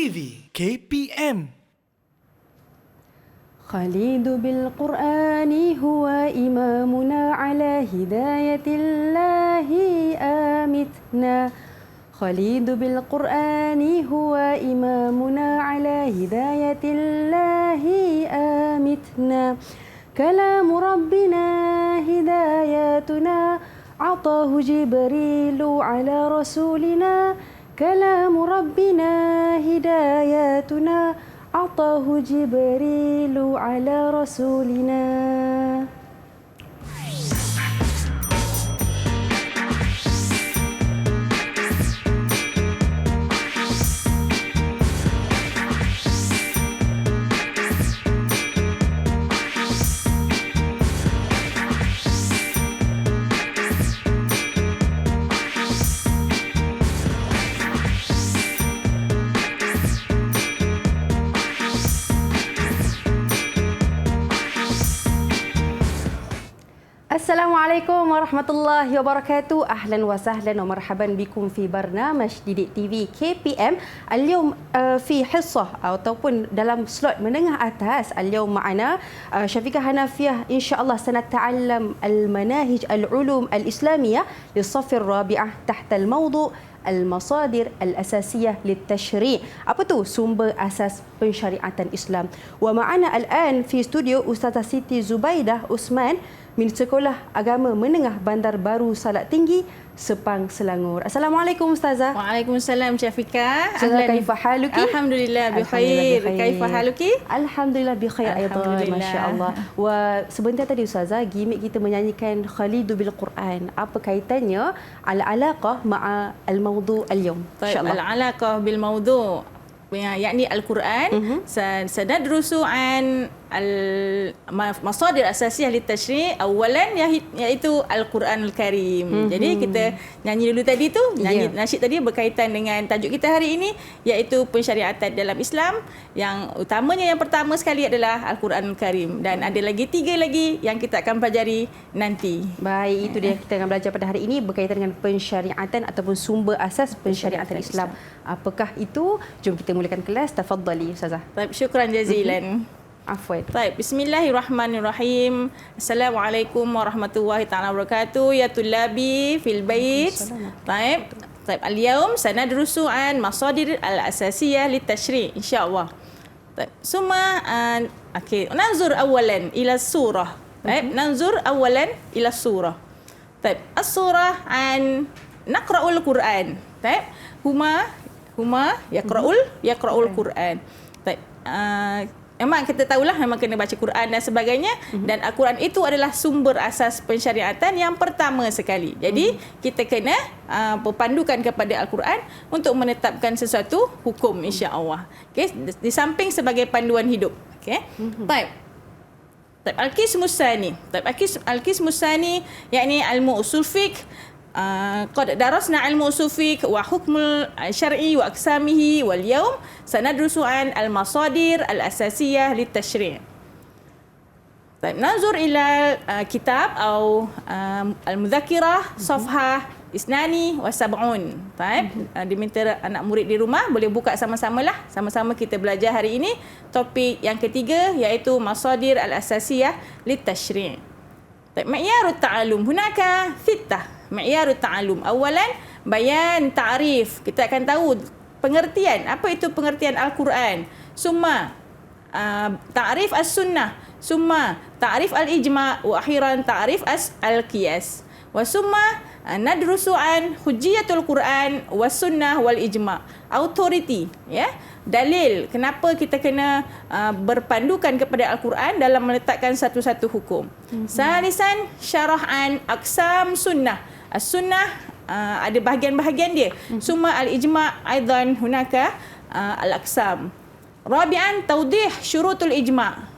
TV KPM. خالد بالقرآن هو إمامنا على هداية الله آمتنا. خالد بالقرآن هو إمامنا على هداية الله آمتنا. كلام ربنا هداياتنا عطاه جبريل على رسولنا. كلام ربنا هداياتنا عطاه جبريل على رسولنا. Assalamualaikum warahmatullahi wabarakatuh. أهلا وسهلا ومرحبا بكم في برنامج Didik TV KPM. اليوم في حصة ataupun dalam slot menengah atas. اليوم معنا شفيقة هنافية إن شاء الله سنتعلم المناهج العلوم الإسلامية للصف الرابعة تحت الموضوع المصادر الأساسية للتشريع. Apa tu sumber asas pensyariatan Islam? ومعنا الآن في استوديو أستاذة سيتي زبيدة Usman min Sekolah Agama Menengah Bandar Baru Salak Tinggi, Sepang, Selangor. Assalamualaikum Ustazah. Waalaikumsalam Syafiqah. Ustazah, kaifa haluki? Alhamdulillah bikhair. Kaifa haluki? Alhamdulillah bikhair aidan, masya-Allah. Wa sebentar tadi Ustazah gimmick kita menyanyikan Khalidu bil Quran. Apa kaitannya al-alaqah ma'a al-mawdu' al-yawm? Insya-Allah. Al-alaqah bil mawdu' يعني القرآن سندرس عن المصادر الأساسية للتشريع أولا iaitu Al-Quran Al-Karim. Jadi kita nyanyi dulu tadi tu, nyanyi nasyid tadi berkaitan dengan tajuk kita hari ini iaitu pensyariatan dalam Islam. Yang utamanya yang pertama sekali adalah Al-Quran Al-Karim dan ada lagi 3 lagi yang kita akan pelajari nanti. Baik, itu dia kita akan belajar pada hari ini berkaitan dengan pensyariatan ataupun sumber asas pensyariatan Islam. Apakah itu? Jom kita mulakan kelas. Tafadhali Ustazah. Baik, syukran jazilan. Afwan. Baik, bismillahirrahmanirrahim. Assalamualaikum warahmatullahi taala wabarakatuh. Ya tullabi fil bait. Baik. Baik, al-yawm sanadrusu an masadir al-asasiyah lit-tashri' insyaallah. Baik, summa okey, nanzur awalan ila surah. Baik, nanzur awalan ila surah. Baik, as-surah an naqra'ul Quran. Baik, huma yaqra'ul Quran. Baik, memang kita tahulah memang kena baca Quran dan sebagainya dan Al-Quran itu adalah sumber asas pensyariatan yang pertama sekali. Jadi kita kena berpandukan kepada Al-Quran untuk menetapkan sesuatu hukum insya-Allah. Okey, di samping sebagai panduan hidup. Okey. Baik. Al-qismus tsani. Al-qismus tsani yakni ilmu usul fiqh. قد درسنا علم أصول الفقه وحكم الشرعي وأقسامه واليوم سندرس عن المصادر الأساسية للتشريع. طيب ننظر إلى كتاب أو المذكرة صفحة 72. طيب diminta anak murid di rumah boleh buka sama-sama lah. Sama-sama kita belajar hari ini topik yang ketiga iaitu masadir al-asasiyah lit-tashri'. طيب معيار التعلم هناك 6 معيار التعلم. أولا بيان تعريف. Kita akan tahu pengertian. Apa itu pengertian Al-Quran? Summa ta'rif as-sunnah. Summa ta'rif al-ijma' wa akhiran ta'rif al-qiyas. Wa summa nadrusu an hujjiyatul Quran was sunnah wal ijma'. Authority, ya. Dalil kenapa kita kena berpandukan kepada Al-Quran dalam meletakkan satu-satu hukum. Salisan syara'an aqsam sunnah. As-sunnah ada bahagian-bahagian dia. Summa al-ijma' aidan hunaka al-aqsam. Rabi'an tawdih syurutul ijma'.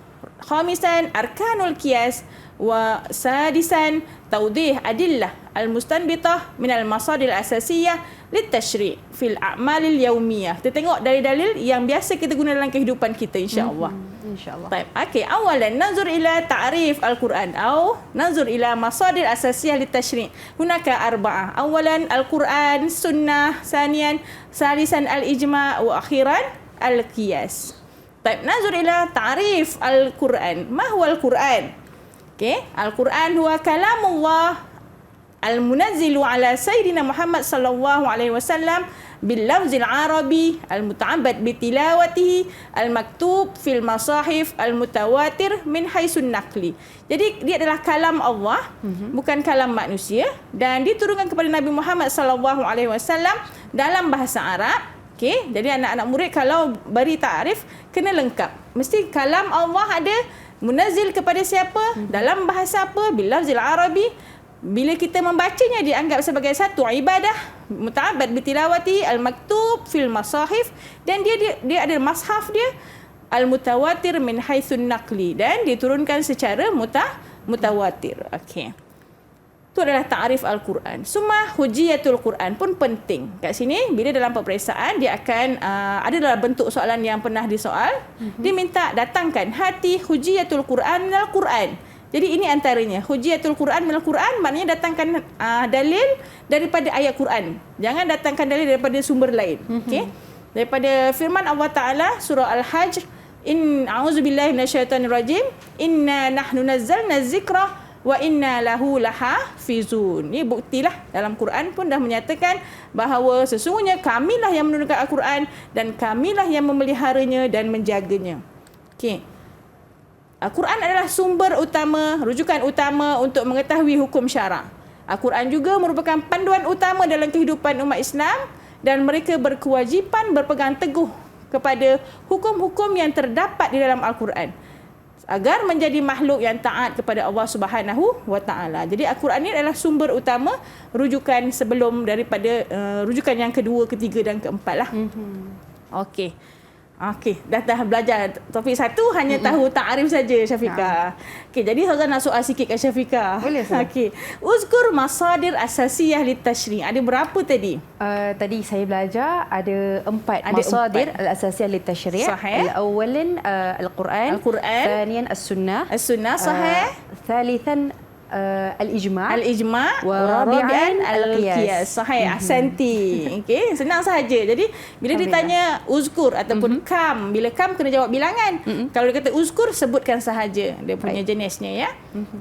Khamisan arkanul qiyas. Wa sadisan tawdih adillah al-mustanbitah min al-masadir al-asasiyah lit-tashri' fil a'malil yaumiyah. Kita tengok dalil-dalil yang biasa kita guna dalam kehidupan kita insya-Allah. Insya-Allah. Baik. Okey, awalan nanzur ila ta'rif al-Quran atau nanzur ila masadir asasiyah lit-tashri'. Hunaka arba'ah. Awalan al-Quran, sunnah, saniyan, salisan al-ijma' wa akhiran al-qiyas. Baik, nazur ila ta'rif al-Quran. Ma huwa al-Quran? Okey, al-Quran huwa kalamullah al-munazzilu ala sayyidina Muhammad sallallahu alaihi wasallam bil lafzil arabi al-muta'abbad bi tilawatihi al-maktub fil masahif al-mutawatir min haisun naqli. Jadi dia adalah kalam Allah, bukan kalam manusia, dan diturunkan kepada Nabi Muhammad sallallahu alaihi wasallam dalam bahasa Arab. Okey, jadi anak-anak murid kalau beri takrif kena lengkap. Mesti kalam Allah ada munazzil kepada siapa, dalam bahasa apa, bil lafzil arabi. Bila kita membacanya dianggap sebagai satu ibadah, muta'abbad bi tilawati al-maktub fil masahif, dan dia ada mashaf dia al-mutawatir min haitsun naqli, dan diturunkan secara mutawatir. Okey. Itu adalah ta'rif al-Quran. Summa hujiyatul Quran pun penting. Kat sini bila dalam peperiksaan dia akan ada dalam bentuk soalan yang pernah disoal, dia minta datangkan hati hujiyatul Quran minal Quran. Jadi ini antaranya. Hujiyatul Quran minal Quran maknanya datangkan dalil daripada ayat Quran. Jangan datangkan dalil daripada sumber lain. Okey. Daripada firman Allah Taala surah Al-Hajj, a'udzubillahi minasyaitonir rajim, inna nahnu nazzalna dzikra wa inna lahu lahafizun. Ini buktilah dalam Quran pun dah menyatakan bahawa sesungguhnya kamilah yang menurunkan Al-Quran dan kamilah yang memeliharanya dan menjaganya. Okey. Al-Quran adalah sumber utama, rujukan utama untuk mengetahui hukum syarak. Al-Quran juga merupakan panduan utama dalam kehidupan umat Islam dan mereka berkewajipan berpegang teguh kepada hukum-hukum yang terdapat di dalam Al-Quran agar menjadi makhluk yang taat kepada Allah Subhanahu wa taala. Jadi Al-Quran ini adalah sumber utama, rujukan sebelum daripada rujukan yang kedua, ketiga dan keempat lah. Okey. Okey, dah belajar topik satu hanya tahu ta'rif saja Syafiqah. Okey, jadi Ustazah nak soal sikit kat Syafiqah. Boleh, Ustaz. Okey. Uzkur masadir asasiyah litashri'. Ada berapa tadi? Tadi saya belajar ada 4 Ada masadir 4. al-asasiyah litashri'. Sahih. Al-awwalan al-Quran. Al-Quran. Thaniyan as-sunnah. As-sunnah sahih. Thalithan al-ijma'. Al-ijma' Wa rabi'an al-qiyas. Sahih, ahsanti. Okey, senang sahaja. Jadi bila ditanya uzkur ataupun kam, bila kam kena jawab bilangan. Kalau dia kata uzkur, sebutkan sahaja dia punya jenisnya ya.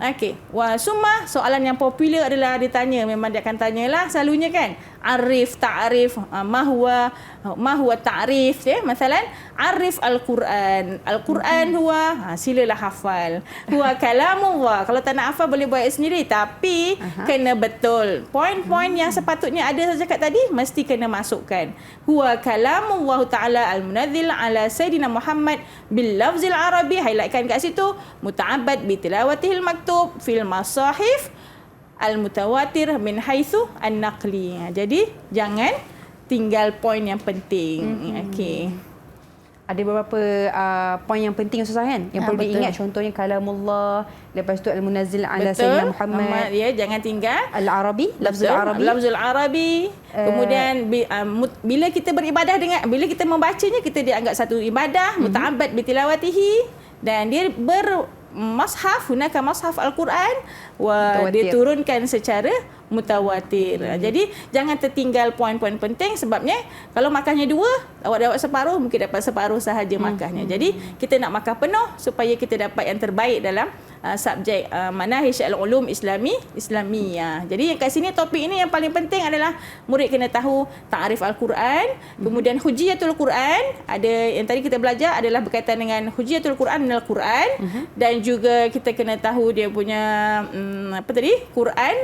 Okey. Wa summa, soalan yang popular adalah ditanya, memang dia akan tanyalah selalunya kan. Arif, ta'rif, ma huwa ta'rif ya. Masalan, arif al-Quran. Al-Quran huwa, silalah hafal. Huwa kalamullah. Kalau tak nak hafal boleh buat sendiri, tapi kena betul. Poin-poin yang sepatutnya ada saja kat tadi mesti kena masukkan. Huwa kalamullah ta'ala al-munazzil ala sayyidina Muhammad bil lafzil arabi. Highlightkan kat situ. Muta'abbad bi tilawatihil maktub fil masahif al-mutawatir min haitsu an-naqli. Jadi jangan tinggal poin yang penting. Okey. Ada beberapa poin yang penting Ustazah kan, yang perlu diingat, contohnya kalamullah, lepas tu al-munazzil ala sayyidina Muhammad, ya, jangan tinggal al-arabi, lafzul arabi, lafzul arabi. Kemudian bila kita beribadah dengan, bila kita membacanya, kita dianggap satu ibadah, muta'abbad bi tilawatihi, dan dia mashaf, hunaka mashaf al-Quran wa diturunkan secara mutawatir. Jadi jangan tertinggal poin-poin penting, sebabnya kalau makannya 2, awak dapat separuh, mungkin dapat separuh sahaja makannya. Jadi kita nak makan penuh supaya kita dapat yang terbaik dalam subjek manahij al-ulum Islamiyah. Jadi yang kat sini topik ini yang paling penting adalah murid kena tahu ta'rif al-Quran, kemudian hujiyatul Quran. Ada yang tadi kita belajar adalah berkaitan dengan hujiyatul Quran minal Quran, dan juga kita kena tahu dia punya apa tadi? Quran,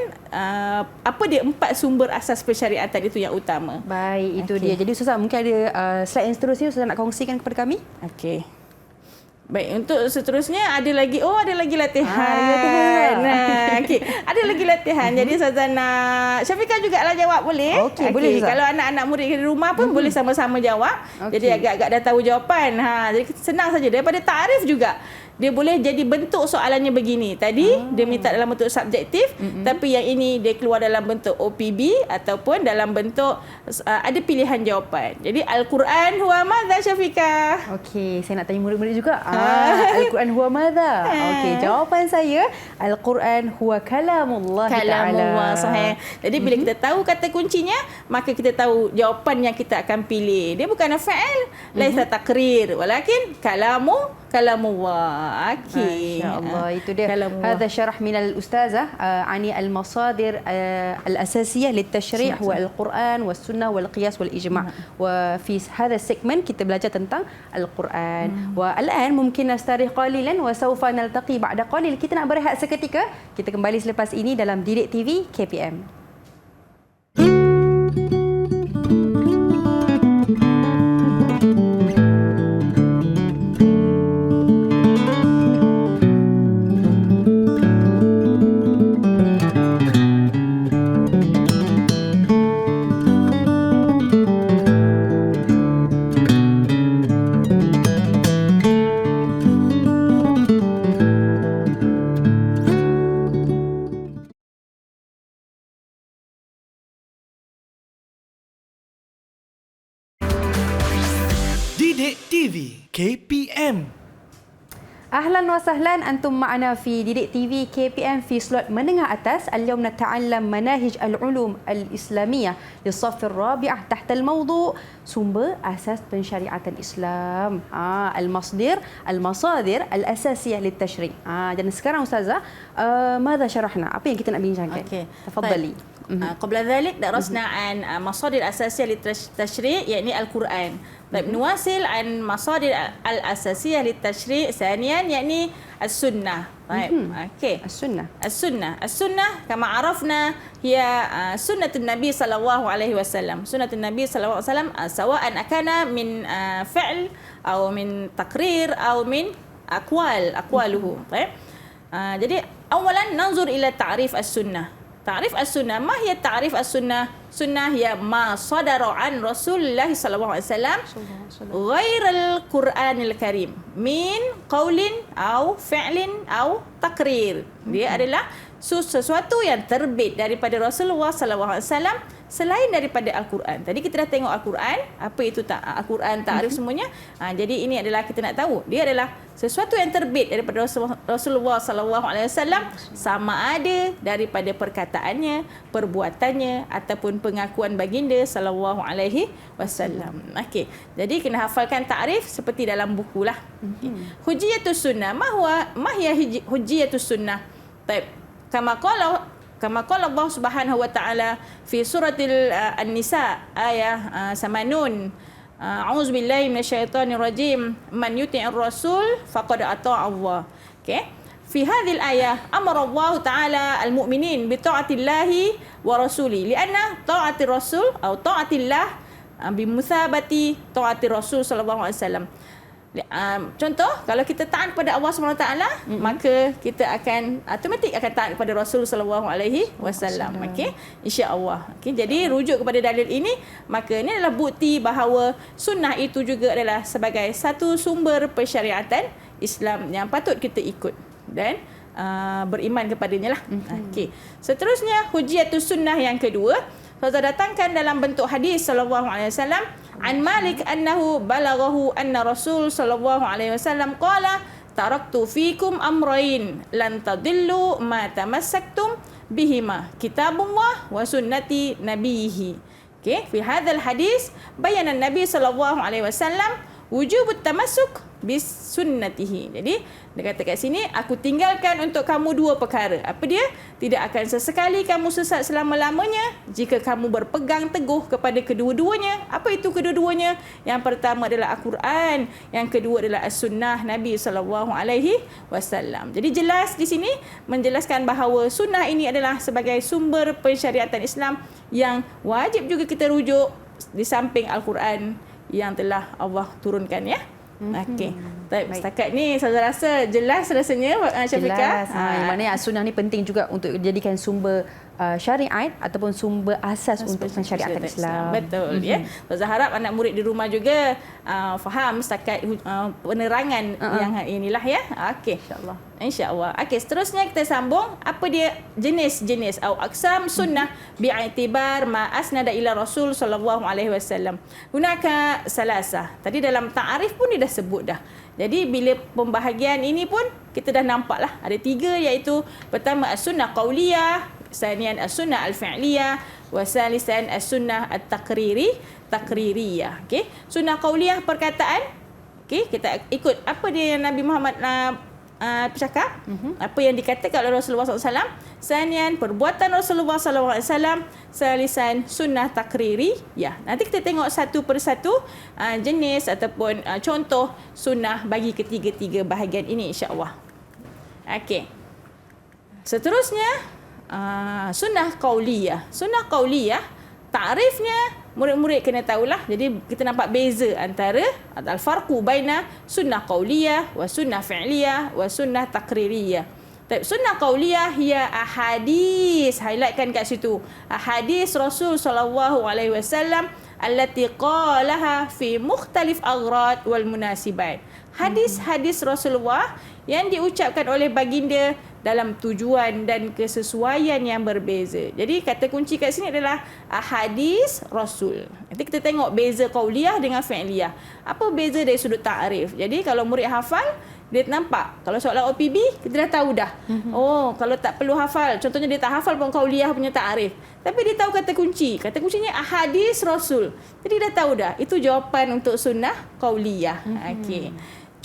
apa dia 4 sumber asas persyariatan itu yang utama. Baik, itu dia. Jadi Ustazah mungkin ada slide yang seterusnya Ustazah nak kongsikan kepada kami? Okey. Baik, untuk seterusnya ada lagi latihan. Okey, ada lagi latihan. Jadi Ustazah nak Syafiqah jugalah jawab, boleh? Okey, boleh Ustazah. Kalau anak-anak murid di rumah pun boleh sama-sama jawab. Jadi agak-agak dah tahu jawapan. Jadi senang saja daripada ta'rif juga. dia boleh jadi bentuk soalannya begini. Tadi dia minta dalam bentuk subjektif, tapi yang ini dia keluar dalam bentuk OPB ataupun dalam bentuk ada pilihan jawapan. Jadi Al-Quran huwa madza Syafiqah? Okey, saya nak tanya murid-murid juga. Al-Quran huwa madza? Okey, jawapan saya Al-Quran huwa kalamullah ta'ala. Kalamullah, sahih. Jadi bila kita tahu kata kuncinya, maka kita tahu jawapan yang kita akan pilih. Dia bukan fa'il, laisa taqrir, walakin kalamullah. Okey. Masya-Allah, itu dia. Kalamullah. هذا شرح من الأستاذة عن المصادر الأساسية للتشريع هو القرآن والسنة والقياس والإجماع. وفي هذا السيجمنت kita belajar tentang Al-Quran. والآن ممكن نستريح قليلا وسوف نلتقي بعد قليل. Kita nak berehat seketika. Kita kembali selepas ini dalam Didik TV KPM. Didik TV KPM. أهلا وسهلا أنتم معنا في ديديك تي في KPM في سلوت منهج أتاس. اليوم نتعلم مناهج العلوم الإسلامية للصف الرابع تحت الموضوع sumber asas pensyariatan Islam. المصادر الأساسية للتشريع. Dan sekarang Ustazah, ماذا شرحنا? Apa yang kita nak bincangkan? تفضلي. قبل ذلك درسنا عن مصادر أساسية للتشريع يعني القرآن. طيب نواصل عن مصادر الأساسية للتشريع ثانيا يعني السنة. طيب اوكي. السنة كما عرفنا هي سنة النبي صلى الله عليه وسلم. سنة النبي صلى الله عليه وسلم سواء كان من فعل أو من تقرير أو من أقواله. طيب jadi أولا ننظر إلى تعريف السنة. تعريف السنة، ما هي تعريف السنة؟ سنة هي ما صدر عن رسول الله صلى الله عليه وسلم غير القرآن الكريم من قول أو فعل أو تقرير. Dia adalah sesuatu yang terbit daripada Rasulullah sallallahu alaihi wasallam selain daripada Al-Quran. Tadi kita dah tengok Al-Quran, apa itu Al-Quran, takrif semuanya. Jadi ini adalah kita nak tahu, dia adalah sesuatu yang terbit daripada Rasulullah sallallahu alaihi wasallam, sama ada daripada perkataannya, perbuatannya ataupun pengakuan baginda sallallahu alaihi wasallam. Okey. Jadi kena hafalkan takrif seperti dalam bukulah. Hujjiyatus sunnah, ma hiya hujjiyatus sunnah? Baik. Kama qala Allah Subhanahu wa taala fi suratil An-Nisa ayah 80. A'udzu billahi minasyaitonir rajim. Man yuti'ir rasul faqad ata'a Allah. Okey. Fi hadhihi al-ayah amara Allah taala al-mu'minin bi ta'atillahi wa rasuli lianna ta'atir rasul atau ta'atillah bi musabati ta'atir rasul sallallahu alaihi wasallam. Contoh, kalau kita taat kepada Allah SWT, maka kita akan automatik akan taat kepada Rasul sallallahu alaihi wasallam. Okey, insya-Allah. Okey, jadi rujuk kepada dalil ini, maka ini adalah bukti bahawa sunnah itu juga adalah sebagai satu sumber persyariatan Islam yang patut kita ikut dan beriman kepadanya lah. Okey. Seterusnya hujjiyatus sunnah yang kedua, saya datangkan dalam bentuk hadis sallallahu alaihi wasallam. An Malik annahu balaghahu anna Rasul sallallahu alaihi wasallam qala taraktu fikum amrayn lan tadillu ma tamassaktum bihima kitabullah wa sunnati nabiyhi. Okey, fi hadzal hadis bayana Nabi sallallahu alaihi wasallam wujubut tamassuk bis sunnatihi. Jadi dia kata kat sini, aku tinggalkan untuk kamu dua perkara. Apa dia? Tidak akan sesekali kamu sesat selama-lamanya jika kamu berpegang teguh kepada kedua-duanya. Apa itu kedua-duanya? Yang pertama adalah Al-Quran, yang kedua adalah As-Sunnah Nabi sallallahu alaihi wasallam. Jadi jelas di sini menjelaskan bahawa sunnah ini adalah sebagai sumber pensyariatan Islam yang wajib juga kita rujuk di samping Al-Quran yang telah Allah turunkan, ya. Okey. Baik, setakat ni saya rasa jelas rasanya Syafiqah. Jelas. Maknanya sunnah ni penting juga untuk dijadikan sumber syariat ataupun sumber asas untuk pensyariatan Islam. Betul ya. Ustazah harap anak murid di rumah juga faham setakat penerangan yang inilah ya. Okey. InsyaAllah. InsyaAllah. Okey, seterusnya kita sambung apa dia jenis-jenis atau aksam sunnah bi'itibar ma asnada ila Rasul sallallahu alaihi wasallam. Hunaka salasah. Tadi dalam ta'arif pun dia dah sebut dah. Jadi bila pembahagian ini pun kita dah nampak lah ada 3, iaitu pertama as-sunnah qauliyah, sanian as-sunnah al-fi'liyah, wa salisan as-sunnah at-taqririyah. Okey, sunnah qauliyah perkataan. Okey, kita ikut apa dia yang Nabi Muhammad bercakap, apa yang dikatakan oleh Rasulullah SAW. Sanian perbuatan Rasulullah SAW. Salisan sunnah takriri. Ya, nanti kita tengok satu persatu jenis ataupun contoh sunnah bagi ketiga-tiga bahagian ini insya-Allah. Okey. Seterusnya sunnah qauliyah. Sunnah qauliyah takrifnya murid-murid kena tahulah. Jadi kita nampak beza antara al-farqu baina sunnah qauliyah wa sunnah fi'liyah wa sunnah taqririyah. Sunnah qauliyah hiya ahadis, highlightkan kat situ. Ahadis Rasul sallallahu alaihi wasallam allati qalaha fi mukhtalif aghrad wal munasibat. Hadis-hadis Rasulullah yang diucapkan oleh baginda dalam tujuan dan kesesuaian yang berbeza. Jadi kata kunci kat sini adalah ahadis Rasul. Nanti kita tengok beza qauliyah dengan fi'liyah. Apa beza dari sudut ta'rif? Jadi kalau murid hafal, dia nampak. Kalau soalan OPB, kita dah tahu dah. Oh, kalau tak perlu hafal. Contohnya dia tak hafal pun qauliyah punya ta'rif. Tapi dia tahu kata kunci. Kata kuncinya ahadis Rasul. Jadi dah tahu dah. Itu jawapan untuk sunnah qauliyah. Okey.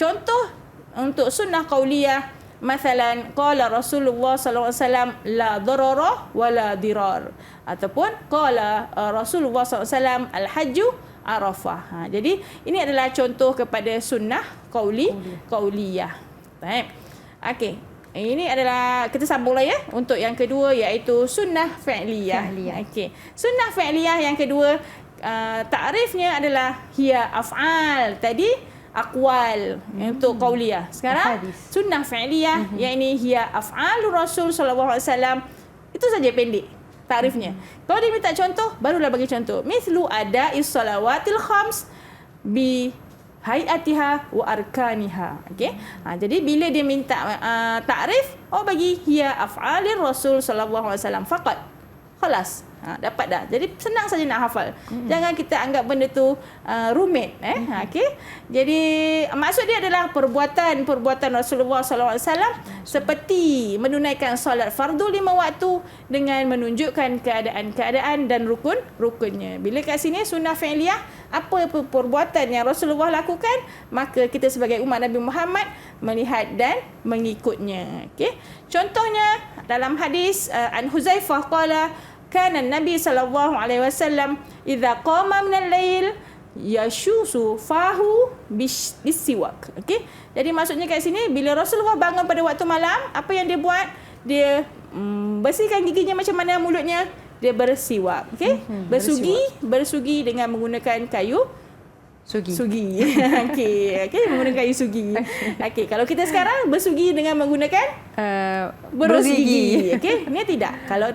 Contoh untuk sunnah qauliyah, masalan qala Rasulullah sallallahu alaihi wasallam la darara wa la dirar, ataupun qala Rasulullah sallallahu alaihi wasallam al hajju Arafah. Jadi ini adalah contoh kepada sunnah qauliyah. Baik. Okey. Ini adalah kita sambunglah ya untuk yang kedua, iaitu sunnah fi'liyah. Okey. Sunnah fi'liyah yang kedua, takrifnya adalah hiya af'al. Tadi aqwal untuk qauliyah. Sekarang sunnah fi'liyah yakni hiya af'alur Rasul sallallahu alaihi wasallam. Itu saja pendek takrifnya. Kalau dia minta contoh, barulah bagi contoh. Mithlu ada'is salawatil khams bi hayatiha wa arkaniha. Okey. Jadi bila dia minta takrif, bagi hiya af'alir Rasul sallallahu alaihi wasallam faqat. Khalas. Dapat dah. Jadi senang saja nak hafal. Jangan kita anggap benda tu rumit. Okey. Jadi maksud dia adalah perbuatan Rasulullah SAW seperti menunaikan solat fardu 5 waktu dengan menunjukkan keadaan-keadaan dan rukun-rukunnya. Bila kat sini sunnah fi'liyah, apa perbuatan yang Rasulullah lakukan, maka kita sebagai umat Nabi Muhammad melihat dan mengikutnya. Okey. Contohnya dalam hadis an Huzaifah qala kana Nabi sallallahu alaihi wasallam idza qama min al-lail yashusu fahu bisiwak. Okey. Jadi maksudnya kat sini bila Rasulullah bangun pada waktu malam, apa yang dia buat? Dia bersihkan giginya macam mana mulutnya? Dia bersiwak. Okey. Bersugi dengan menggunakan kayu sugi. Okey, menggunakan kayu sugi. Okey, kalau kita sekarang bersugi dengan menggunakan berus gigi. Okey, ni tidak. Kalau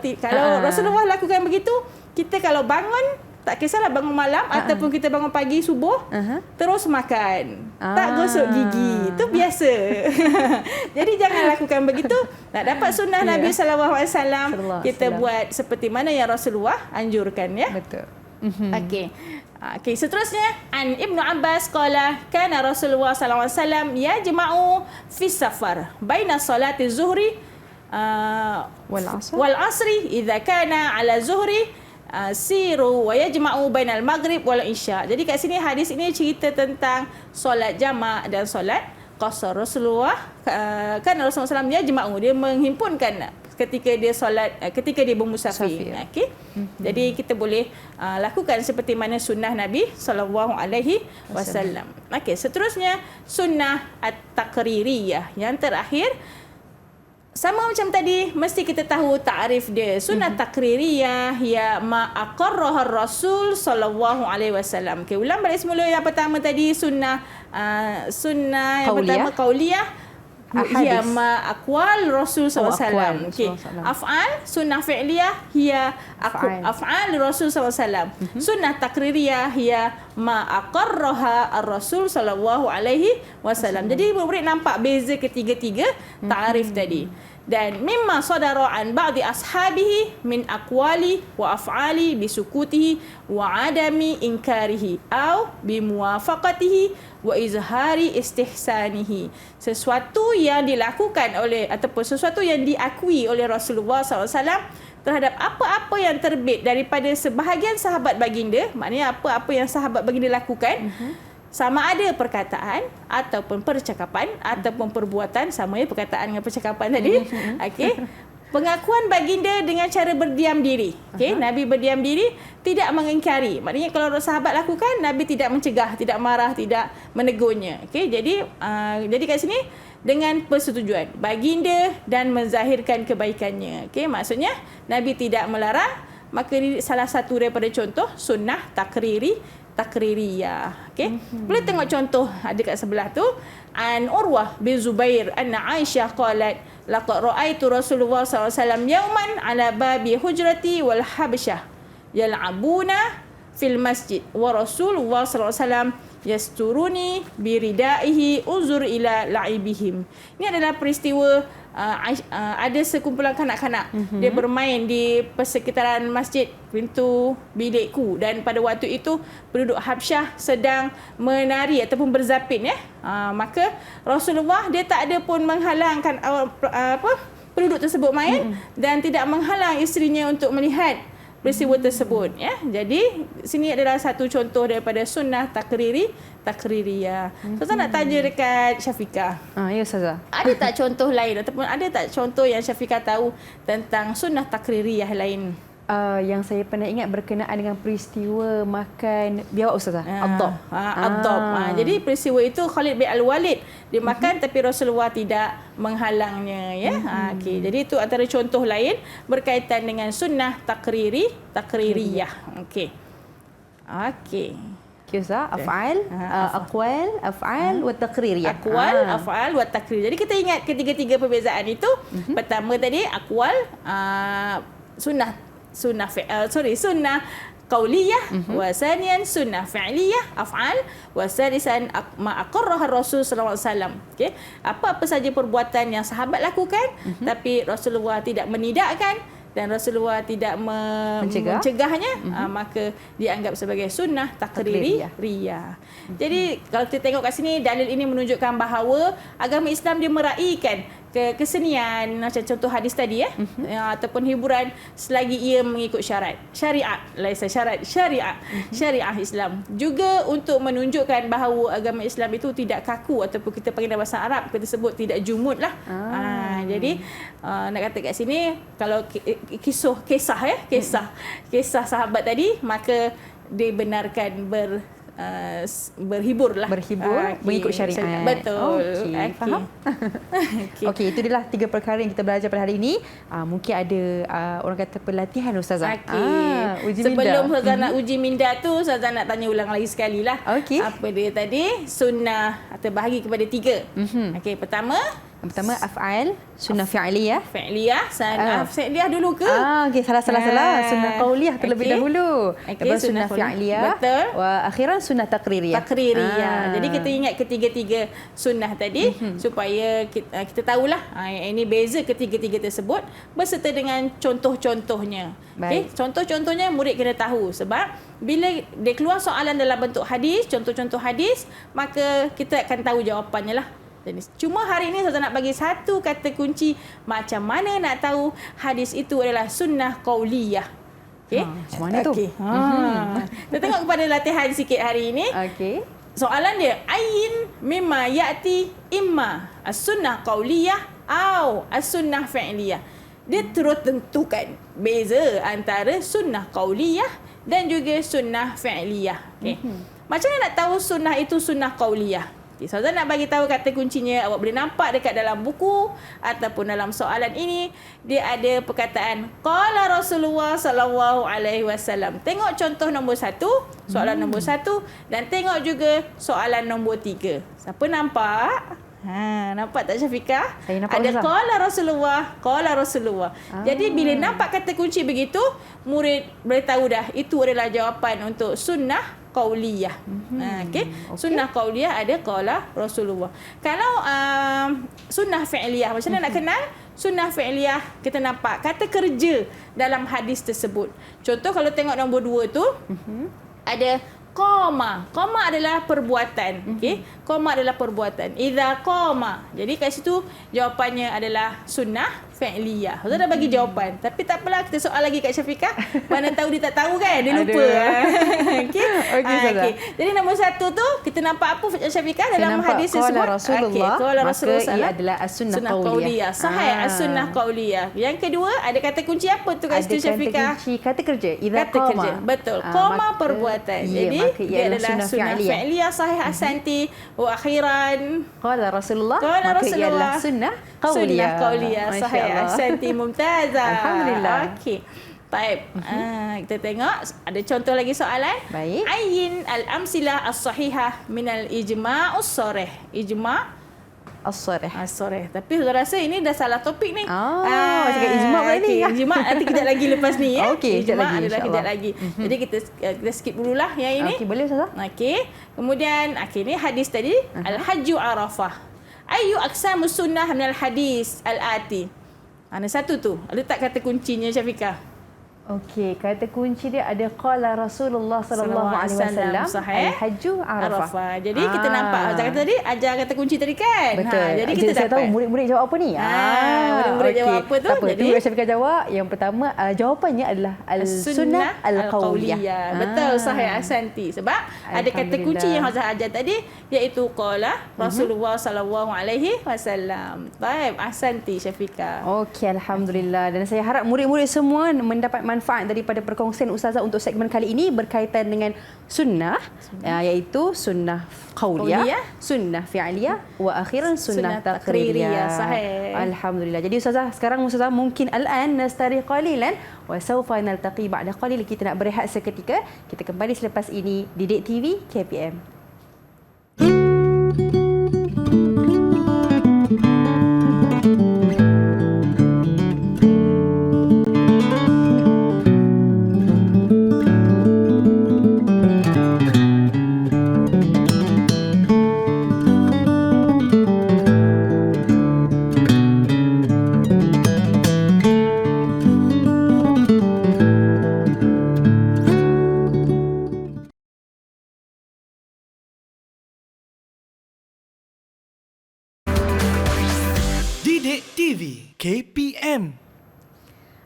Rasulullah lakukan begitu, kita kalau bangun, tak kisahlah bangun malam ataupun kita bangun pagi subuh, terus makan. Tak gosok gigi. Itu biasa. Jadi jangan lakukan begitu. Nak dapat sunnah Nabi sallallahu alaihi wasallam, kita buat seperti mana yang Rasulullah anjurkan ya. Betul. Okey, seterusnya an Ibnu Abbas qala kana Rasulullah sallallahu alaihi wasallam yajma'u fi safar baina salati zuhri wal asri idza kana ala zuhri siru wa yajma'u bainal maghrib wal isya. Jadi kat sini hadis ini cerita tentang solat jamak dan solat qasar. Rasulullah kan Rasulullah SAW yajma'u, dia menghimpunkan ketika dia solat, ketika dia bermusafir. Okey. Jadi kita boleh lakukan seperti mana sunnah Nabi sallallahu alaihi wasallam. Okey, seterusnya sunnah at-taqririyah. Yang terakhir, sama macam tadi, mesti kita tahu takrif dia. Sunnah taqririyah ya ma aqarraha Rasul sallallahu alaihi wasallam. Okey, ulang balik semula yang pertama tadi, sunnah yang pertama qauliyah. Hiya ma aqwal Rasul SAW. aqwal Okey. Rasulullah SAW. Af'al sunnah fi'liyah hiya af'al Rasul SAW. Sunnah takririyah hiya ma aqarraha ar-Rasul sallallahu alaihi wasallam. Jadi murid nampak beza ketiga-tiga ta'arif tadi. Dan mimma sadara an ba'di ashabihi min aqwali wa af'ali bisukutihi wa adami inkarihi au bimuwafaqatihi wa izhari istihsanihi. Sesuatu yang dilakukan oleh ataupun sesuatu yang diakui oleh Rasulullah SAW terhadap apa-apa yang terbit daripada sebahagian sahabat baginda, maknanya apa-apa yang sahabat baginda lakukan, sama ada perkataan ataupun percakapan ataupun perbuatan, sama ya perkataan dengan percakapan tadi. Okey. Pengakuan baginda dengan cara berdiam diri. Okey, Nabi berdiam diri, tidak mengingkari. Maknanya kalau sahabat lakukan, Nabi tidak mencegah, tidak marah, tidak menegurnya. Okey, jadi kat sini dengan persetujuan baginda dan menzahirkan kebaikannya. Okey, maksudnya Nabi tidak melarang, maka ini salah satu daripada contoh sunnah takririyah. Okey. Boleh tengok contoh ada kat sebelah tu. An Urwah bin Zubair anna Aisyah qalat laqad ra'aitu Rasulullah SAW yawman ala babi hujrati wal habsyah yal'abuna fil masjid wa Rasulullah SAW yasturuni biridaihi uzur ila la'ibihim. Ini adalah peristiwa ada sekumpulan kanak-kanak dia bermain di persekitaran masjid pintu bilikku, dan pada waktu itu penduduk Habsyah sedang menari ataupun berzapin ya. Maka Rasulullah dia tak ada pun menghalangkan penduduk tersebut main dan tidak menghalang isterinya untuk melihat peristiwa tersebut ya. Jadi sini adalah satu contoh daripada sunnah takririyah. Ustazah nak tanya dekat Syafiqah. Ya Ustazah. Ada tak contoh lain ataupun ada tak contoh yang Syafiqah tahu tentang sunnah takririyah lain? Yang saya pernah ingat berkenaan dengan peristiwa makan biawak Ustazah. Ad-Dab. Ad-Dab. Jadi peristiwa itu Khalid bin Al-Walid dia makan tapi Rasulullah tidak menghalangnya ya. Okey. Jadi itu antara contoh lain berkaitan dengan sunnah takririyah. Okey. Okey. Ustazah, af'al, aqwal, af'al wa taqririyah. Aqwal, af'al wa taqrir. Jadi kita ingat ketiga-tiga perbezaan itu. Pertama tadi aqwal sunnah qauliyah, wa saniyan sunnah fi'liyah af'al, wa salisan ma aqarraha Rasul sallallahu alaihi wasallam. Okey, apa-apa saja perbuatan yang sahabat lakukan tapi Rasulullah tidak menidakkan dan Rasulullah tidak mencegahnya, maka dianggap sebagai sunnah takririyah. Jadi kalau kita tengok kat sini, dalil ini menunjukkan bahawa agama Islam dia meraihkan kesenian macam contoh hadis tadi ya, ataupun hiburan selagi ia mengikut syariat Islam, juga untuk menunjukkan bahawa agama Islam itu tidak kaku ataupun kita panggil dalam bahasa Arab kita sebut tidak jumud lah. Jadi nak kata kat sini kalau kisah sahabat tadi, maka dibenarkan berhibur mengikut syariat. Betul. Faham? Okey, itu adalah 3 perkara yang kita belajar pada hari ini. Mungkin ada orang kata pelatihan Ustazah. Uji sebelum Ustazah nak uji minda tu, Ustazah nak tanya ulang lagi sekali lah. Apa dia tadi? Sunnah terbahagi kepada 3. Okey, pertama af'al, sunnah fi'liyah. Sunnah fi'liyah dulu ke? Okey, salah. Sunnah qauliyah terlebih dahulu. Lepas sunnah fi'liyah. Betul. Wa akhiran sunnah takririyah. Jadi kita ingat ketiga-tiga sunnah tadi supaya kita tahulah ini beza ketiga-tiga tersebut beserta dengan contoh-contohnya. Okey, contoh-contohnya murid kena tahu, sebab bila dia keluar soalan dalam bentuk hadis, contoh-contoh hadis, maka kita akan tahu jawapannya lah. Jadi, cuma hari ini saya nak bagi satu kata kunci macam mana nak tahu hadis itu adalah sunnah qauliyah. Okey. Macam mana tu? Kita tengok kepada latihan sikit hari ini. Okey. Soalan dia, ayin mimma ya'ti imma as-sunnah qauliyah atau as-sunnah fi'liyah. Dia terus tentukan beza antara sunnah qauliyah dan juga sunnah fi'liyah. Okey. Macam mana nak tahu sunnah itu sunnah qauliyah? Ustazah nak bagi tahu kata kuncinya. Awak boleh nampak dekat dalam buku ataupun dalam soalan ini, dia ada perkataan qala Rasulullah sallallahu alaihi wasallam. Tengok contoh nombor 1, soalan nombor 1, dan tengok juga soalan nombor 3. Siapa nampak? Nampak tak Syafiqah? Saya nampak, Ada Ustazah. qala Rasulullah. Jadi bila nampak kata kunci begitu, murid boleh tahu dah itu adalah jawapan untuk sunnah qauliyah. Okey. Sunnah qauliyah ada qala Rasulullah. Kalau sunnah fi'liyah, macam mana nak kenal? Sunnah fi'liyah kita nampak kata kerja dalam hadis tersebut. Contoh kalau tengok nombor 2 tu ada qama. Qama adalah perbuatan. Okey. Qama adalah perbuatan. Idza qama. Jadi kat situ jawapannya adalah sunnah fi'liyah. Ustaz dah bagi jawapan. Tapi tak apalah, kita soal lagi kat Syafiqah. Mana tahu dia tak tahu kan? Dia lupa. Okey. Okey. Jadi nombor 1 tu kita nampak apa Syafiqah dalam hadis tersebut? Rasulullah. Qala Rasulullah. Maka ia adalah as-sunnah qauliyah. Sahih as-sunnah qauliyah. Yang kedua ada kata kunci apa tu kat situ Syafiqah? Ada kata kunci kata kerja. Idza Kata kerja. qama. Betul. Qama perbuatan. Jadi dia adalah sunnah fi'liyah sahih asanti wa akhiran Qala Rasulullah. Qala Maka ia Rasulullah. adalah sunnah qauliyah. Sunnah qauliyah Masya sahih Allah. asanti mumtazah. Alhamdulillah. Okey. Baik. Kita tengok ada contoh lagi soalan. Baik. Ayyin al-amsilah as-sahihah min al-ijma' as-sarih. Ijma' As-sarih. as-sarih. Tapi saya rasa ini dah salah topik ni. Cakap ijma' pula ni. Okey, ijma' nanti kejap lagi lepas ni ya. Okey, kejap Ijma' lagi, adalah kejap insya-Allah. lagi. Jadi kita skip dululah yang ini. Okey, boleh Ustazah? Okey. Kemudian ni hadis tadi al-hajju arafah. Ayu aqsamus sunnah min al-hadis al-ati. Ada satu tu. Ada tak kata kuncinya Syafiqah? Okey, kata kunci dia ada qala Rasulullah sallallahu alaihi wasallam Sahih. al-hajju arafah. Jadi kita nampak Ustaz kata tadi ajar kata kunci tadi kan. Betul. Jadi kita saya tahu dapat. murid-murid jawab apa ni. murid-murid jawab apa tu? Tak apa, Jadi tunggu Syafiqah jawab. Yang pertama jawapannya adalah al-sunnah al-qauliyah. Betul, sahih asanti. Sebab ada kata kunci yang Hazrat ajar tadi iaitu qala Rasulullah sallallahu alaihi wasallam. Baik, asanti Syafiqah. Okey, alhamdulillah. Dan saya harap murid-murid semua mendapat manfaat daripada perkongsian Ustazah untuk segmen kali ini berkaitan dengan sunnah, iaitu sunnah qauliyah, sunnah fi'liyah wa akhiran sunnah taqririyah. Sahih. Alhamdulillah. Jadi Ustazah, sekarang Ustazah mungkin al-an nastari qalilan wa sawfa naltaqi ba'da qalil. Kita nak berehat seketika. Kita kembali selepas ini di Didik TV KPM. Didik TV KPM.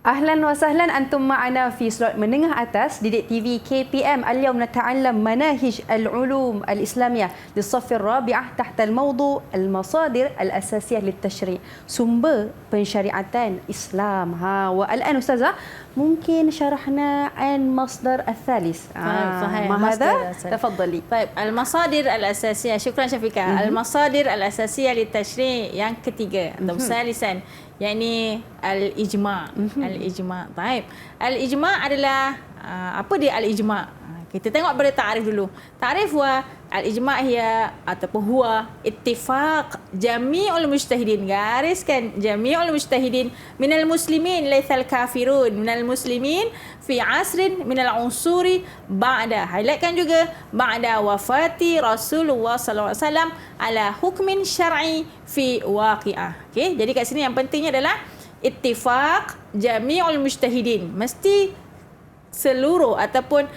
Ahlan wa sahlan antum ma'ana fi slot menengah atas Didik TV KPM. Al-yawm nata'allam manahij al-ulum al-islamiyah للصف الرابعة تحت الموضوع المصادر الأساسية للتشريع. Sumber pensyariatan Islam. والآن أستاذة ممكن شرحنا عن مصدر الثالث. صحيح. ما مصدر هذا؟ الثالث. تفضلي. طيب, المصادر الأساسية. شكرا شفيقة. المصادر الأساسية للتشريع yang ketiga atau salisan, yakni al-ijma'. Al-ijma'. Baik. Al-ijma' adalah apa dia al-ijma'? Kita tengok pada ta'rif dulu. Ta'rif wa al-ijma' hiya ataupun huwa ittifaq jami'ul mujtahidin. Gariskan jami'ul mujtahidin minal muslimin laysal kafirun minal muslimin fi asrin minal unsuri ba'da. Highlightkan juga ba'da wafati Rasulullah sallallahu alaihi wasallam ala hukmin syar'i fi waqi'ah. Okey, jadi kat sini yang pentingnya adalah ittifaq jami'ul mujtahidin. Mesti seluruh ataupun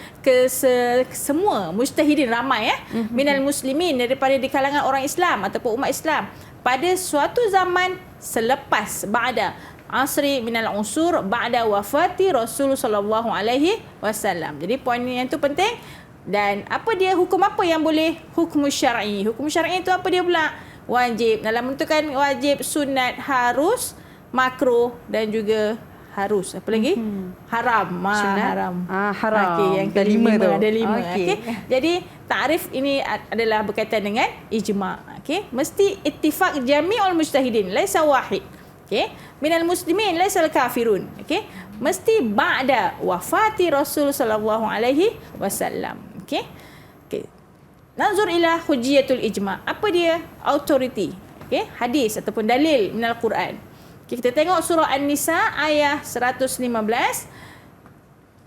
semua mujtahidin, ramai minal muslimin, daripada di kalangan orang Islam ataupun umat Islam pada suatu zaman selepas ba'da asri minal unsur ba'da wafati Rasul sallallahu alaihi wasallam. Jadi poin yang tu penting. Dan apa dia, hukum apa yang boleh? Hukum syar'i. Hukum syar'i itu apa dia pula? Wajib, dalam menentukan wajib, sunat, harus, makruh dan juga harus. Apa lagi? Haram. Haram. Haram. Okey, yang Ada lima tu. Ada 5. Okey. Okey. Jadi takrif ini adalah berkaitan dengan ijma'. Okey. Mesti ittifaq jami'ul mujtahidin, laisa wahid. Okey. Minal muslimin laisal kafirun. Okey. Mesti ba'da wafati Rasul sallallahu alaihi wasallam. Okey. Okey. Nazur ila hujjatul ijma'. Apa dia? Authority. okey, hadis ataupun dalil minal Quran. Okay, kita tengok surah An-Nisa ayat 115.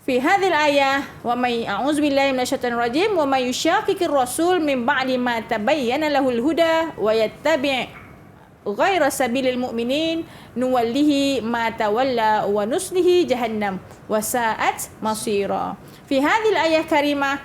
Fi hadhil ayah wa may a'udzubillahi minasyaitonir rajim wa may yushaqiqir rasul min ba'di ma tabayyana lahul huda wa yattabi' ghayra sabilil mu'minin nuwallihi ma tawalla wa nuslihi jahannam wa sa'at masira. Fi hadhil ayah karimah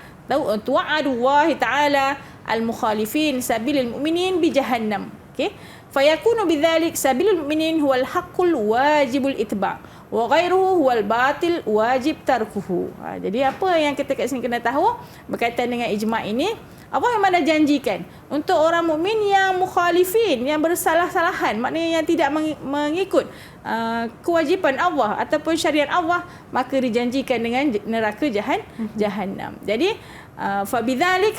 tu'adu Allah ta'ala al-mukhalifin sabilil mu'minin bi jahannam. Okey. Fayakunu bidzalik sabilul mu'minin huwal haqqul wajibul itba' wa ghairuhu huwal batil wajib tarkuhu. Jadi apa yang kita kat sini kena tahu berkaitan dengan ijma' ini, Allah memang dah janjikan untuk orang mukmin yang mukhalifin, yang bersalah-salahan, maknanya yang tidak mengikut kewajipan Allah ataupun syariat Allah, maka dijanjikan dengan neraka jahannam. Jadi fabidzalik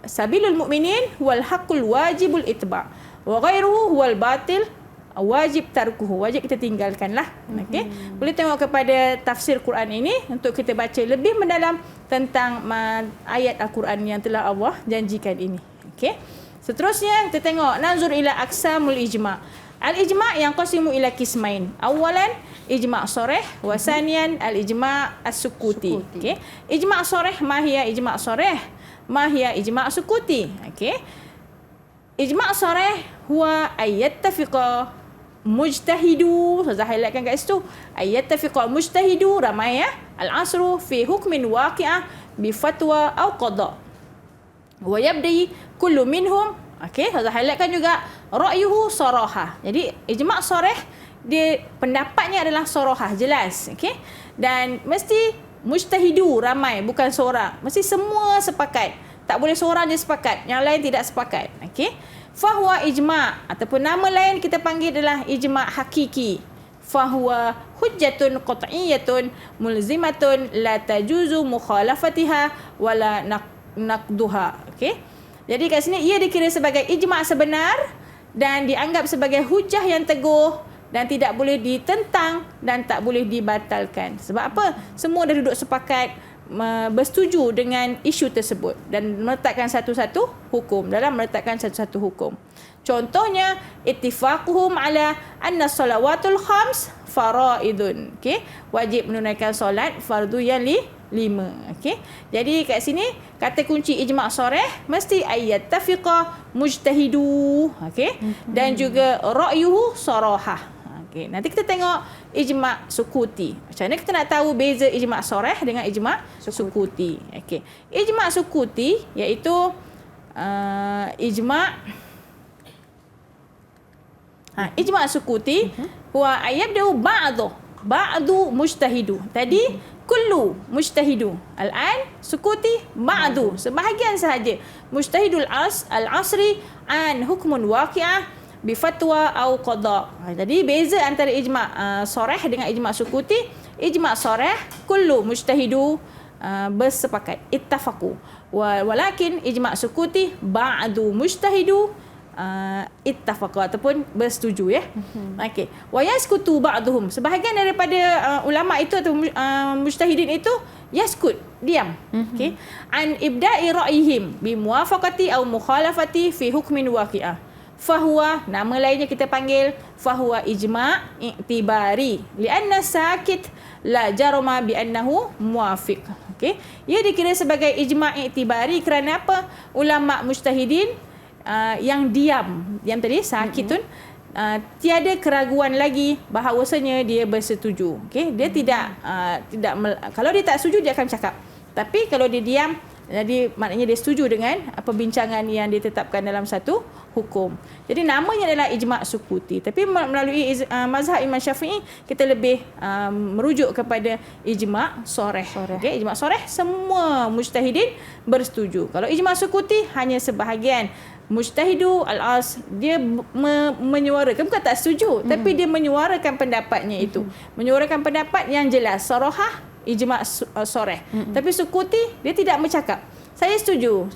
sabilul mu'minin huwal haqqul wajibul itba' wa ghairuhu huwal batil wajib tarkuhu, wajib kita tinggalkanlah. Okey, boleh tengok kepada tafsir Quran ini untuk kita baca lebih mendalam tentang ayat Al-Quran yang telah Allah janjikan ini. Okey, seterusnya kita tengok nazur ila aqsamul ijma'. Al-ijma' yang qasimu ila qismain. Awalan ijma' sharih wa saniyan al-ijma' as-sukuti. Okey, ijma' sharih, ma hiya ijma' sharih, ma hiya ijma' sukuti. Okey, ijma' sharih huwa ayyattafiqa mujtahidu, saya highlightkan kat situ, ayyattafiqa mujtahidu, ramai ya, al-asru fi hukmin waqi'ah bi fatwa au qada wa yabdi kullu minhum. Okey, saya highlightkan juga ra'yuhu sarahah. Jadi ijma' sharih dia pendapatnya adalah sarahah, jelas. Okey, dan mesti mujtahidu, ramai, bukan seorang, mesti semua sepakat. Tak boleh seorang je sepakat, yang lain tidak sepakat. Okey, fahuwa ijma' ataupun nama lain kita panggil adalah ijma' hakiki. Fahuwa hujjatun qat'iyyatun mulzimatun la tajuzu mukhalafatiha wala naqduha. Okey, jadi kat sini ia dikira sebagai ijma' sebenar dan dianggap sebagai hujah yang teguh dan tidak boleh ditentang dan tak boleh dibatalkan. Sebab apa? Semua dah duduk sepakat bersetuju dengan isu tersebut dan meletakkan satu-satu hukum, dalam meletakkan satu-satu hukum. Contohnya ittifaquhum ala anna salawatul khams faraidun. Okey, wajib menunaikan solat fardu yang 5. Okey, jadi kat sini kata kunci ijma' sharih mesti ayyattafiqa mujtahidu. Okey, dan juga ra'yuhu sarahah. Okay, nanti kita tengok ijma' sukuti. Macam mana kita nak tahu beza ijma' sharih dengan ijma' sukuti. Okey, ijma' sukuti iaitu ijma' sukuti huwa ayabdu ba'du mujtahidu. Tadi kullu mujtahidu. Al-an sukuti ba'du, sebahagian sahaja. Mujtahidul al-asri an hukmun waqi'ah bifatwa au qada. Jadi beza antara ijma' sharih dengan ijma' sukuti. Ijma' sharih kullu mujtahidu bersepakat, ittafaqu. Walakin ijma' sukuti ba'du mujtahidu ittafaqu ataupun bersetuju ya. Okey. Wa yaskutu ba'duhum, sebahagian daripada ulama itu atau mujtahidin itu yaskut, diam. Okey. An ibda'i ra'yihim bi muwafaqati au mukhalafati fi hukmin waqi'ah. Fahuwa, nama lainnya kita panggil fahuwa ijma' i'tibari lianna sakit la jarama bi annahu muwafiq. Okey, ia dikira sebagai ijma' i'tibari kerana apa? Ulama mujtahidin yang diam tadi sakitun, tiada keraguan lagi bahawasanya dia bersetuju. Okey, dia tidak kalau dia tak setuju dia akan cakap. Tapi kalau dia diam, jadi maknanya dia setuju dengan perbincangan yang ditetapkan dalam satu hukum. Jadi namanya adalah ijma' sukuti. Tapi melalui mazhab Imam Syafi'i kita lebih merujuk kepada ijma' sharih. Okay, ijma' sharih semua mujtahidin bersetuju. Kalau ijma' sukuti hanya sebahagian. Mujtahidu al-as dia menyuarakan, bukan tak setuju, tapi dia menyuarakan pendapatnya itu. Menyuarakan pendapat yang jelas, sarahah ijma' sharih. Tapi sukuti dia tidak bercakap saya setuju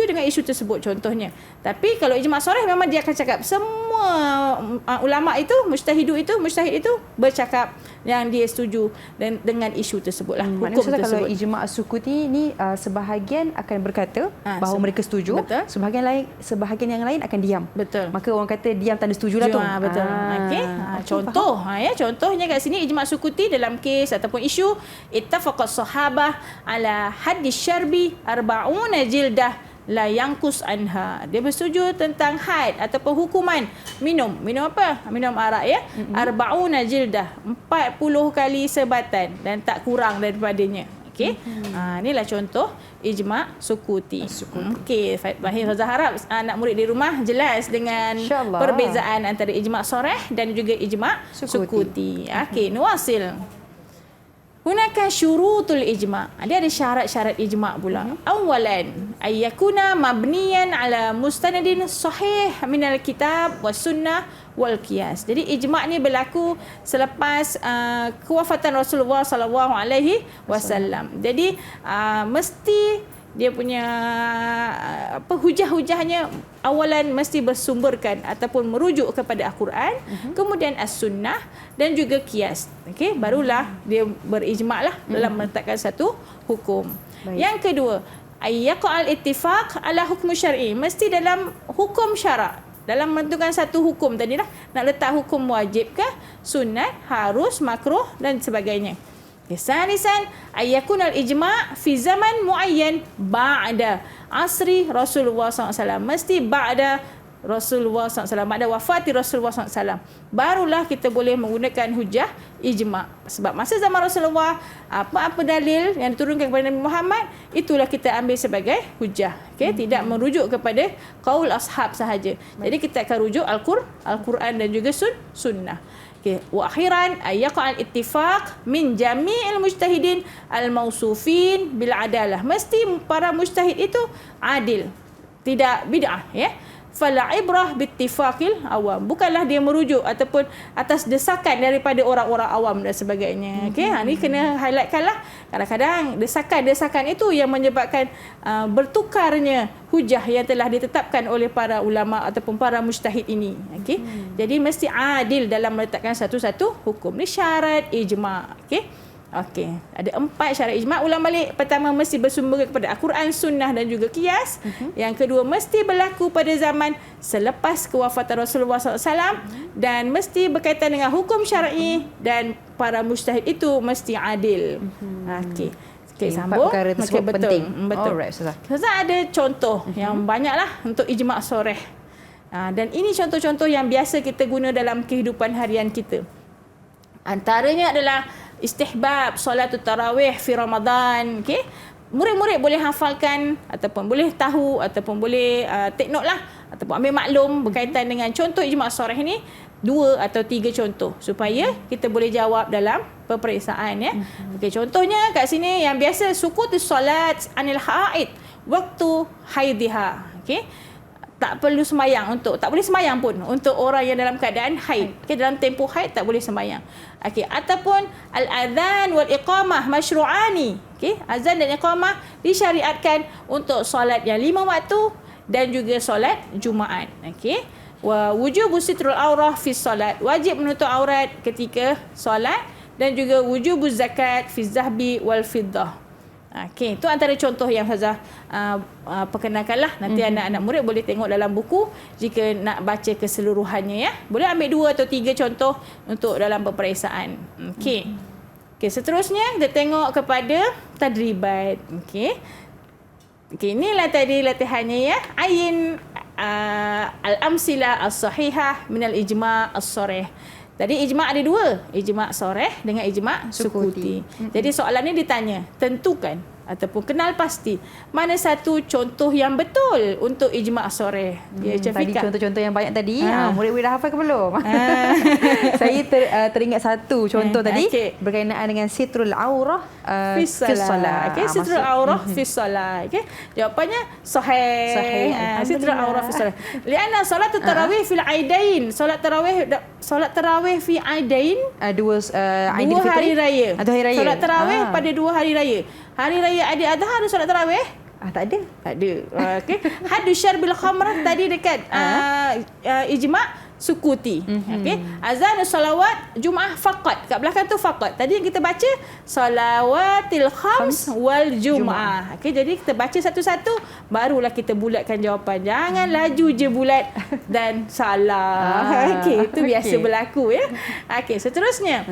dengan isu tersebut contohnya. Tapi kalau ijma' sharih memang dia akan cakap, semua ulama itu, mujtahid itu bercakap yang dia setuju dan dengan isu tersebut lah. Maknanya Hukum Ustazah, kalau tersebut. ijma' as-sukuti ni sebahagian akan berkata bahawa mereka setuju, betul. sebahagian yang lain akan diam. Betul. Maka orang kata diam tanda setuju lah tu. Betul. Okey. Contoh, contohnya kat sini ijma' sukuti dalam kes ataupun isu ittafaqas sahabah ala haddis syarbi 40 jildah la yanqus anha. Dia bersetuju tentang had ataupun hukuman minum apa? Minum arak ya. 40 jildah, 40 kali sebatan dan tak kurang daripadanya. Okey. Inilah contoh ijma' sukuti. Okey, baik, Ustazah harap anak murid di rumah jelas dengan InsyaAllah. perbezaan antara ijma' soreh dan juga ijma' sukuti. Okey, nuwasil. Hunaka syurutul ijma'. Dia ada syarat-syarat ijma' pula. Awalan, ayyakuna mabniyan ala mustanadin sahih minal kitab was sunnah wal qiyas. Jadi ijma' ni berlaku selepas kewafatan Rasulullah sallallahu alaihi wasallam. Jadi mesti dia punya hujah-hujahnya awalan mesti bersumberkan ataupun merujuk kepada Al-Quran, kemudian As-Sunnah dan juga Qiyas. Okey, barulah dia berijma' lah dalam menetapkan satu hukum. Baik. Yang kedua, ayyaqa'al ittifaq ala hukm syar'i. Mesti dalam hukum syarak. Dalam menentukan satu hukum tadi lah, nak letak hukum wajib ke, sunat, harus, makruh dan sebagainya. Salisan, ayyakun al-ijma' fi zaman muayyan ba'da asri Rasulullah SAW. Mesti ba'da Rasulullah SAW, ba'da wafati Rasulullah SAW. Barulah kita boleh menggunakan hujah ijma'. Sebab masa zaman Rasulullah, apa-apa dalil yang diturunkan kepada Nabi Muhammad, itulah kita ambil sebagai hujah. Okay? Tidak merujuk kepada qaul ashab sahaja. Jadi kita akan rujuk Al-Quran dan juga sunnah. Wa akhiran ayyaqa'al ittifaq min jami'il mujtahidin al-mausufin bil adalah. Mesti para mujtahid itu adil, tidak bid'ah ya. Fala ibrah bittifaqil awam. Bukanlah dia merujuk ataupun atas desakan daripada orang-orang awam dan sebagainya. Okey, ni kena highlightkanlah. Kadang-kadang desakan-desakan itu yang menyebabkan bertukarnya hujah yang telah ditetapkan oleh para ulama ataupun para mujtahid ini. Okey. Jadi mesti adil dalam meletakkan satu-satu hukum. Ni syarat ijma'. Okey. Okey, ada 4 syarat ijma'. Ulang balik. Pertama, mesti bersumber kepada Al-Quran, sunnah dan juga qiyas. Yang kedua, mesti berlaku pada zaman selepas kewafatan Rasulullah SAW dan mesti berkaitan dengan hukum syar'i dan para mujtahid itu mesti adil. Okey. Okey, sambung. 4 perkara tersebut penting. Betul. Alright, Ustazah. Ustazah ada contoh yang banyaklah untuk ijma' soreh. Dan ini contoh-contoh yang biasa kita guna dalam kehidupan harian kita. Antaranya adalah istihbab solatut tarawih fi Ramadan. Okey, murid-murid boleh hafalkan ataupun boleh tahu ataupun boleh take note lah ataupun ambil maklum berkaitan dengan contoh ijma' soreh ni, 2 atau 3 contoh supaya kita boleh jawab dalam peperiksaan ya. Okey, contohnya kat sini yang biasa sukutus solat anil haid waktu haidiha. Okey, tak perlu sembahyang tak boleh sembahyang pun untuk orang yang dalam keadaan haid. Okey, dalam tempoh haid tak boleh sembahyang. Okey, ataupun al-adzan wal iqamah masyru'ani. Okey, azan dan iqamah disyariatkan untuk solat yang 5 waktu dan juga solat Jumaat. Okey, wa wujubu sitrul aurah fi solat. Wajib menutup aurat ketika solat dan juga wujubuz zakat fi zahbi wal fiddah. Okey, itu antara contoh yang Ustazah perkenalkanlah. Nanti anak-anak murid boleh tengok dalam buku jika nak baca keseluruhannya ya. Boleh ambil 2 atau 3 contoh untuk dalam peperiksaan. Okey. Okey, seterusnya kita tengok kepada tadribat. Okey. Okey, inilah tadi latihannya ya. Ayin al-amsilah as-sahihah minal ijma' as-sarih. Tadi ijma' ada 2, ijma' soreh dengan ijma' sukuti. Jadi soalan ni ditanya, tentukan ataupun kenal pasti mana satu contoh yang betul untuk ijma' soreh. Ya, Tadi contoh-contoh yang banyak tadi, murid-murid dah hafal ke belum? Saya teringat satu contoh tadi berkenaan dengan sitrul aurah fi solat. Okey, sitrul aurah fi solat. Okey, jawapannya sahih. Sitrul aurah fi solat. Lianna solat tarawih fil aidain. Solat tarawih fi aidain, dua hari raya. Solat tarawih pada 2 hari raya. Hari raya Aidil Adha ada solat tarawih? Tak ada. Tak ada. Okey. Haddu syarbil khamr tadi dekat ijma' sukuti. Okey. Azan salawat Jumaah faqat. Kat belakang tu faqat. Tadi yang kita baca salawatil khams wal Jumaah. Okey, jadi kita baca satu-satu barulah kita bulatkan jawapan. Jangan laju je bulat dan salah. Okey, itu biasa berlaku ya. Okey, seterusnya.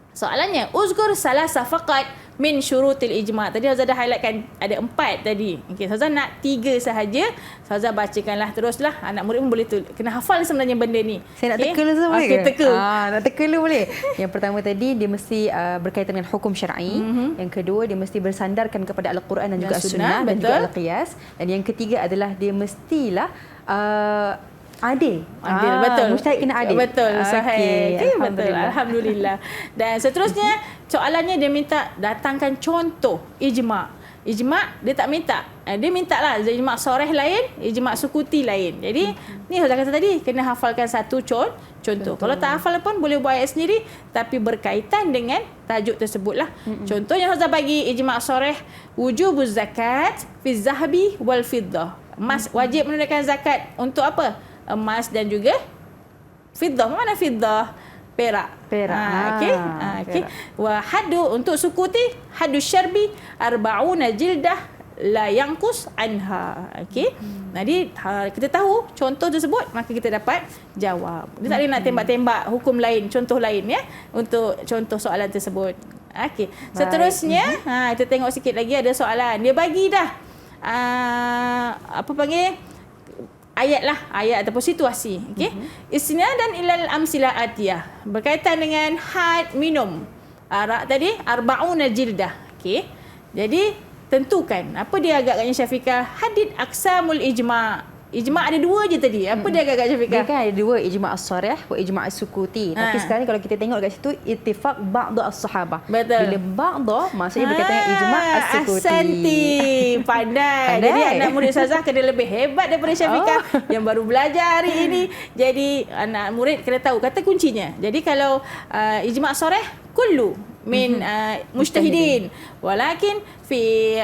Soalannya, uzkur salasa faqat min syurutil ijma'. Tadi Ustazah dah highlightkan ada 4 tadi. Okey, Ustazah nak 3 sahaja. Ustazah bacakanlah teruslah. Anak murid pun boleh kena hafal sebenarnya benda ni. Saya nak teka dulu boleh ke? Teka. Nak teka dulu boleh. Yang pertama tadi dia mesti berkaitan dengan hukum syar'i. Yang kedua dia mesti bersandarkan kepada Al-Quran dan juga As-Sunnah dan juga Al-Qiyas. Dan yang ketiga adalah dia mestilah adil. Betul. Mustahil kena adil. Betul. Sahih. Okay, betul. Alhamdulillah. Alhamdulillah. Dan seterusnya soalannya dia minta datangkan contoh ijma'. Ijma' dia tak minta. Dia minta lah ijma' soreh lain, ijma' sukuti lain. Jadi ni Ustaz kata tadi kena hafalkan satu contoh. Kalau tak hafal pun boleh buat ayat sendiri tapi berkaitan dengan tajuk tersebutlah. Contoh yang Ustaz bagi ijma' soreh wujubuz zakat fi zahabi wal fiddah. Emas wajib menunaikan zakat untuk apa? Emas dan juga fiddah. Mana fiddah? Perak. Okey. Okey. Wa haddu untuk sukuti haddu syarbi 40 jildah la yanqus anha. Okey. Jadi kita tahu contoh tersebut maka kita dapat jawab. Dia tak boleh nak tembak-tembak hukum lain, contoh lain ya untuk contoh soalan tersebut. Okey. Seterusnya kita tengok sikit lagi ada soalan. Dia bagi dah ayat ataupun situasi. Okey. Isnadan ilal amsilah atiyah. Berkaitan dengan had minum arak tadi 40 jildah. Okey. Jadi tentukan apa dia agaknya Syafiqah? Hadid aqsamul ijma'. Ijma' ada 2 je tadi. Apa dia agak Syafiqah? Dia kan ada 2, ijma' as-sarih wa ijma' as-sukuti. Tapi sekarang kalau kita tengok dekat situ ittifaq ba'd as-sahabah. Betul. Bila ba'd maksudnya berkaitan dengan ijma' as-sukuti. Ahsanti. Pandai. Jadi anak murid Ustazah kena lebih hebat daripada Syafiqah yang baru belajar hari ini. Jadi anak murid kena tahu kata kuncinya. Jadi kalau ijma' sarih kullu min mujtahidin walakin fi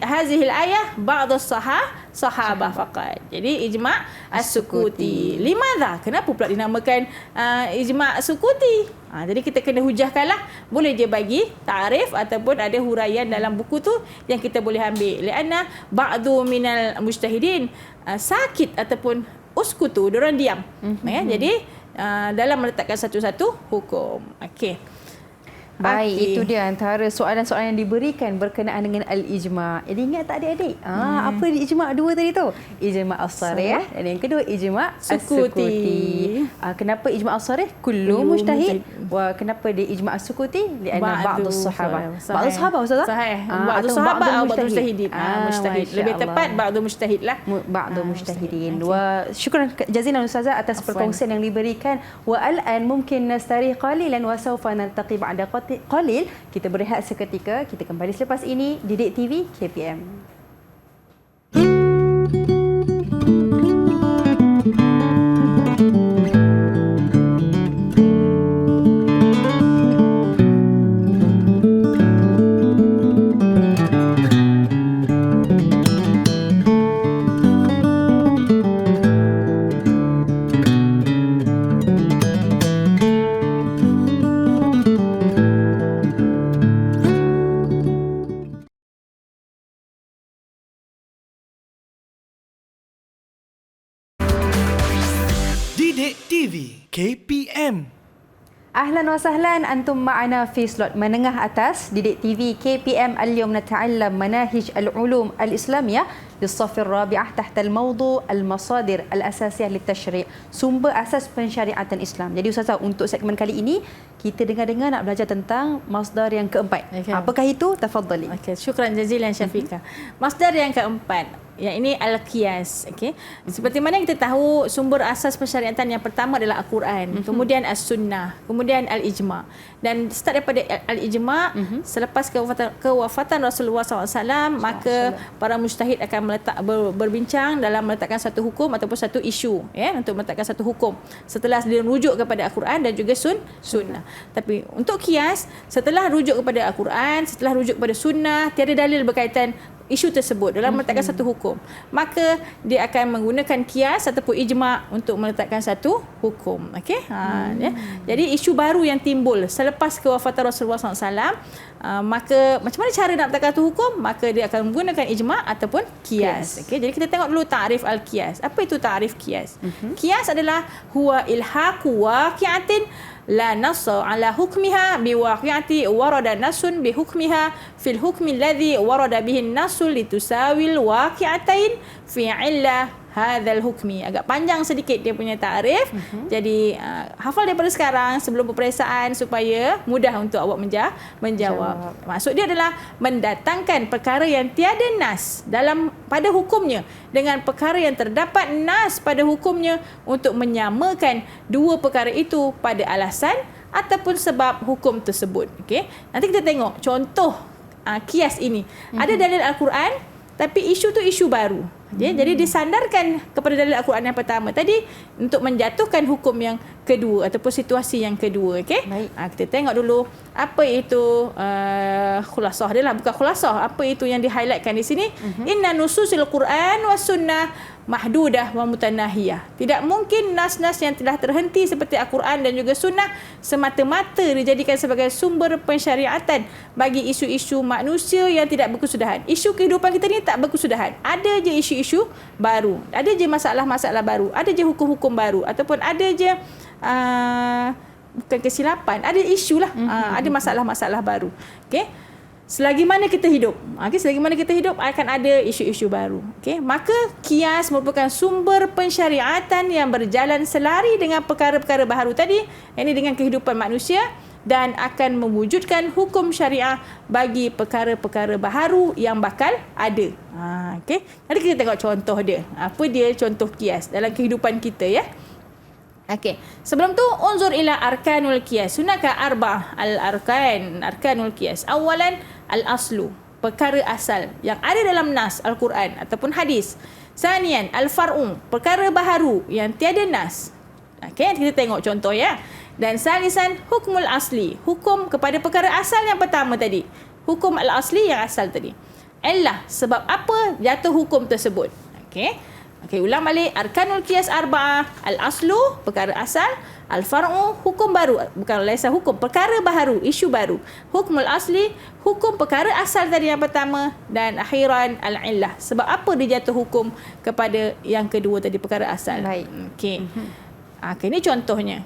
hadhihi al-ayah ba'd as-sahabah faqat. Jadi ijma' as-sukuti. Limadha? Kenapa pula dinamakan ijma' as-sukuti? Jadi kita kena hujahkanlah. Boleh je bagi ta'rif ataupun ada huraian dalam buku tu yang kita boleh ambil. Lianna ba'du minal mujtahidin sakit ataupun uskutu, diorang diam. Jadi dalam meletakkan satu-satu hukum. Okey. Baik, itu dia antara soalan-soalan yang diberikan berkenaan dengan al-ijma'. Jadi ingat tak adik-adik? Apa ijma' 2 tadi tu? Ijma' as-sarih dan yang kedua ijma' as-sukuti. Kenapa ijma' as-sarih? Kullu mujtahid. Wah, kenapa dia ijma' as-sukuti? Lianna ba'dus sahabah. Ba'dus sahabah Ustazah? Sahih. Ba'dus sahabah atau ba'dus mujtahidin. Mujtahid. Lebih tepat ba'dus mujtahid lah. Ba'dus mujtahidin. Wa syukran jazilan Ustazah atas perkongsian yang diberikan. Wa al-an mungkin nastari qalilan wa sawfa naltaqi ba'da qalil. Kita berehat seketika. Kita kembali selepas ini. Didik TV KPM. Didik TV KPM. Ahlan wa sahlan, antum ma'ana fi slot menengah atas Didik TV KPM. Al-yawm nata'allam manahij al-ulum al-islamiyah للصف الرابعة تحت الموضوع المصادر الأساسية للتشريع, sumber asas pensyariatan Islam. Jadi Ustazah, untuk segmen kali ini kita dengar-dengar nak belajar tentang masdar yang keempat. Apakah itu? Tafadhali. Okey, syukran jazilan Syafiqah. Masdar yang keempat, yang ini al-qiyas. Okey. Seperti mana kita tahu, sumber asas pensyariatan yang pertama adalah Al-Quran, kemudian As-Sunnah, kemudian Al-Ijma'. Dan start daripada Al-Ijma', selepas kewafatan Rasulullah SAW, maka para mujtahid akan berbincang dalam meletakkan satu hukum ataupun satu isu, ya, untuk meletakkan satu hukum setelah dia rujuk kepada Al-Quran dan juga Sunnah. Tapi untuk qiyas, setelah rujuk kepada Al-Quran, setelah rujuk kepada Sunnah, tiada dalil berkaitan isu tersebut dalam meletakkan satu hukum, maka dia akan menggunakan kias ataupun ijma' untuk meletakkan satu hukum. Okey, ya. Jadi isu baru yang timbul selepas kewafatan Rasulullah SAW, maka macam mana cara nak meletakkan satu hukum? Maka dia akan menggunakan ijma' ataupun kias. Okey, jadi kita tengok dulu ta'rif al-kias. Apa itu ta'rif kias? Kias adalah huwa ilhaqu waqi'atin la nassa ala hukmiha biwaqi'ati warada nasun bihukmiha fil hukmi alladhi warada bihi nasul litusawil waqi'atain fi illah hadzal hukmi. Agak panjang sedikit dia punya takrif. Jadi hafal daripada sekarang sebelum peperiksaan supaya mudah untuk awak menjawab. Maksud dia adalah mendatangkan perkara yang tiada nas pada hukumnya dengan perkara yang terdapat nas pada hukumnya untuk menyamakan dua perkara itu pada alasan ataupun sebab hukum tersebut. Okey. Nanti kita tengok contoh kias ini. Ada dalil Al-Quran tapi isu tu isu baru. Jadi disandarkan kepada dalil Al-Quran yang pertama tadi untuk menjatuhkan hukum yang kedua ataupun situasi yang kedua. Okey. Kita tengok dulu apa itu khulasah dia lah, bukan khulasah. Apa itu yang di-highlightkan di sini? Inna nususil Quran was sunnah mahdudah wa mutanahiyah. Tidak mungkin nas-nas yang telah terhenti seperti Al-Quran dan juga sunnah semata-mata dijadikan sebagai sumber pensyariatan bagi isu-isu manusia yang tidak berkesudahan. Isu kehidupan kita ni tak berkesudahan. Ada je isu-isu baru. Ada je masalah-masalah baru. Ada je hukum-hukum baru. Ataupun ada je bukan kesilapan. Ada isu lah. Ada masalah-masalah baru. Okey. Selagi mana kita hidup, selagi mana kita hidup akan ada isu-isu baru. Okey, maka kias merupakan sumber pensyariatan yang berjalan selari dengan perkara-perkara baharu tadi, ini dengan kehidupan manusia dan akan mewujudkan hukum syariah bagi perkara-perkara baharu yang bakal ada. Okey, nanti kita tengok contoh dia. Apa dia contoh kias dalam kehidupan kita ya? Okey. Sebelum tu unzur ila arkanul qiyas. Hunaka arba'ah arkanul qiyas. Awalan al-aslu, perkara asal yang ada dalam nas Al-Quran ataupun hadis. Sanian al-far'u, perkara baharu yang tiada nas. Okey, kita tengok contoh ya. Dan salisan hukmul asli, hukum kepada perkara asal yang pertama tadi. Hukum al-asli yang asal tadi. Illah, sebab apa jatuh hukum tersebut. Okey. Okey, ulang balik. Arkanul qiyas arba'ah. Al-aslu, perkara asal. Al-far'u, hukum baru. Bukan laisa hukum, perkara baharu, isu baru. Hukmul asli, hukum perkara asal tadi yang pertama. Dan akhiran al-illah. Sebab apa dia jatuh hukum kepada yang kedua tadi, perkara asal. Baik. Okey. Okey, ini contohnya.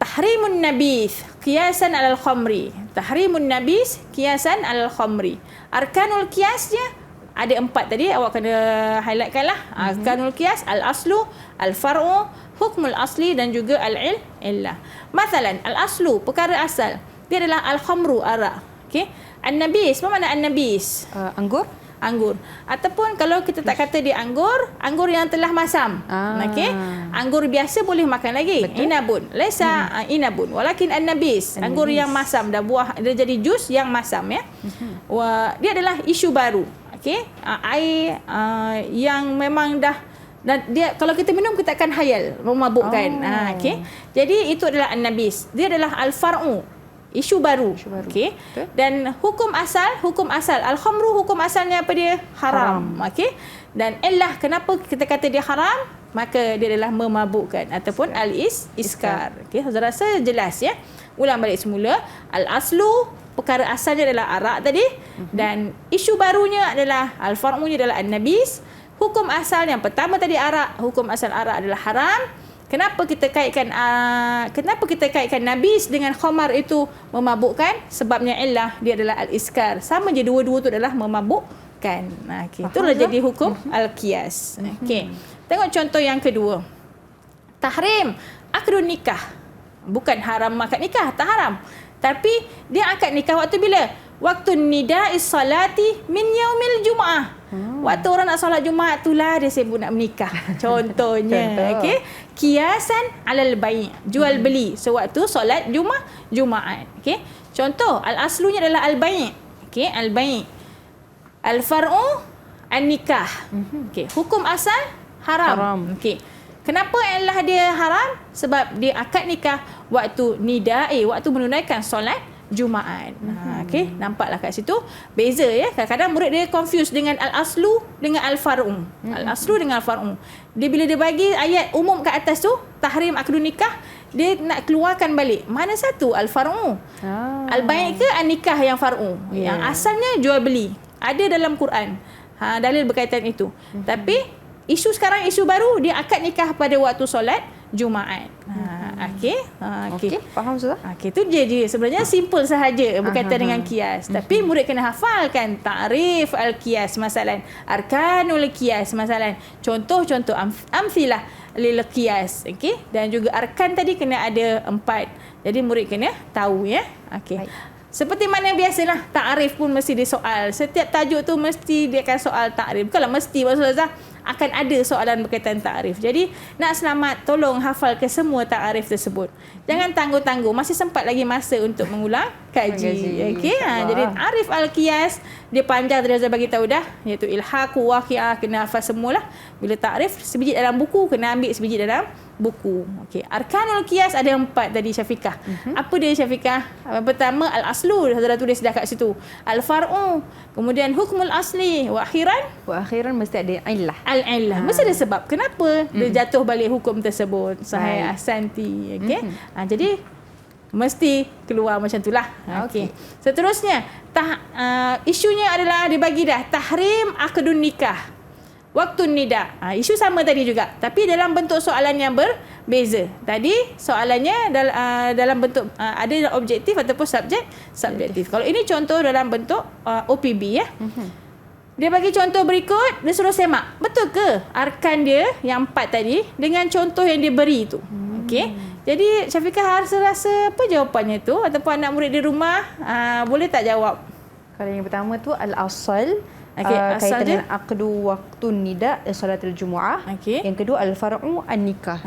Tahrimun nabith qiyasan alal khamri. Tahrimun nabith qiyasan alal khamri. Arkanul qiyasnya ada 4 tadi, awak kena highlightkan lah. Arkanul qiyas, al-aslu, al-far'u, hukmul asli dan juga al-illah. Masalan, al-aslu, perkara asal. Dia adalah al-khamru, arak. Okey. An-nabis, apa makna an-nabis? Anggur? Anggur. Ataupun kalau kita tak kata dia anggur, anggur yang telah masam. Okey. Anggur biasa boleh makan lagi. Betul. Inabun. Laisa inabun. Walakin an-nabis, anggur yang masam, dah buah dia jadi jus yang masam ya. Dia adalah isu baru. Okey, air yang memang dah dan dia kalau kita minum kita akan hayal, memabukkan. Okey. Jadi itu adalah an-nabis. Dia adalah al-far'u, isu baru. Okey. Dan hukum asal al-khamru, hukum asalnya apa dia? Haram. Okey. Dan illah, kenapa kita kata dia haram? Maka dia adalah memabukkan ataupun al-iskar. Okey, saya rasa jelas ya. Ulang balik semula. Al-aslu, perkara asalnya adalah arak tadi, dan isu barunya adalah al-far'unya adalah an-nabis. Hukum asal yang pertama tadi arak, hukum asal arak adalah haram. Kenapa kita kaitkan nabis dengan khamar itu memabukkan? Sebabnya illah dia adalah al-iskar. Sama je, dua-dua tu adalah memabukkan. Okey, itulah jadi hukum al-qiyas. Okey. Tengok contoh yang kedua. Tahrim akdun nikah. Bukan haram akad nikah, tak haram. Tapi dia akad nikah waktu bila? Waktu nida'is salati min yaumil Jum'ah. Waktu orang nak solat Jumaat itulah dia sibuk nak menikah. Contohnya. Okey. Kiasan alal bai'. Jual beli sewaktu solat Jumaat. Okey. Contoh, al-aslunya adalah al-bai'. Okey, al-bai'. Al-far'u an-nikah. Okey, hukum asal haram. Okey. Kenapa illah dia haram? Sebab dia akad nikah waktu nida'i, waktu menunaikan solat Jumaat. Okey, nampaklah kat situ beza ya. Kadang-kadang murid dia confuse dengan al-aslu dengan al-far'u. Al-aslu dengan al-far'u. Dia bila dia bagi ayat umum kat atas tu, tahrim akdun nikah, dia nak keluarkan balik. Mana satu al-far'u? Al-bai' ke an-nikah yang far'u? Yang asalnya jual beli. Ada dalam Quran. Dalil berkaitan itu. Tapi isu sekarang, isu baru, dia akad nikah pada waktu solat Jumaat. Okey. Faham Ustazah? Okey, tu je sebenarnya simple sahaja berkaitan dengan kias. Tapi murid kena hafalkan ta'rif al-qiyas masalan, arkanul qiyas masalan, contoh-contoh amthilah lil qiyas. Okey, dan juga arkan tadi kena ada 4. Jadi murid kena tahu ya. Okey. Seperti mana biasalah, ta'rif pun mesti disoal. Setiap tajuk tu mesti dia akan soal ta'rif. Bukanlah mesti, maksudnya akan ada soalan berkaitan ta'rif. Jadi nak selamat, tolong hafal ke semua ta'rif tersebut. Jangan tangguh-tangguh, masih sempat lagi masa untuk mengulang kaji. Okey, jadi ta'rif al-qiyas dia panjang, tadi Ustaz bagi tahu dah, iaitu ilhaq, waqi'ah, kena hafal semualah. Bila ta'rif sebiji dalam buku, kena ambil sebiji dalam buku. Okey, arkanul qiyas ada 4 tadi Syafiqah. Apa dia Syafiqah? Pertama al-aslu, dah tulis dah kat situ. Al-far'u, kemudian hukmul asli, wa akhiran mesti ada illah. Al-illah. Mesti ada sebab kenapa dia jatuh balik hukum tersebut. Sahih, ahsanti. Okey. Jadi mesti keluar macam itulah. Okey. Seterusnya, isunya adalah dibagi dah tahrim akdun nikah. Waktu nida. Isu sama tadi juga, tapi dalam bentuk soalan yang berbeza. Tadi soalannya dalam bentuk ada objektif ataupun subjektif. Kalau ini contoh dalam bentuk OPB ya. Dia bagi contoh berikut, dia suruh semak. Betul ke arkan dia yang 4 tadi dengan contoh yang dia beri tu? Okey. Jadi Syafiqah rasa apa jawapannya tu, ataupun anak murid di rumah boleh tak jawab? Kalau yang pertama tu al-asal, kaitan dengan aqdu waktu nida salatul jumu'ah. Yang kedua al-far'u an-nikah.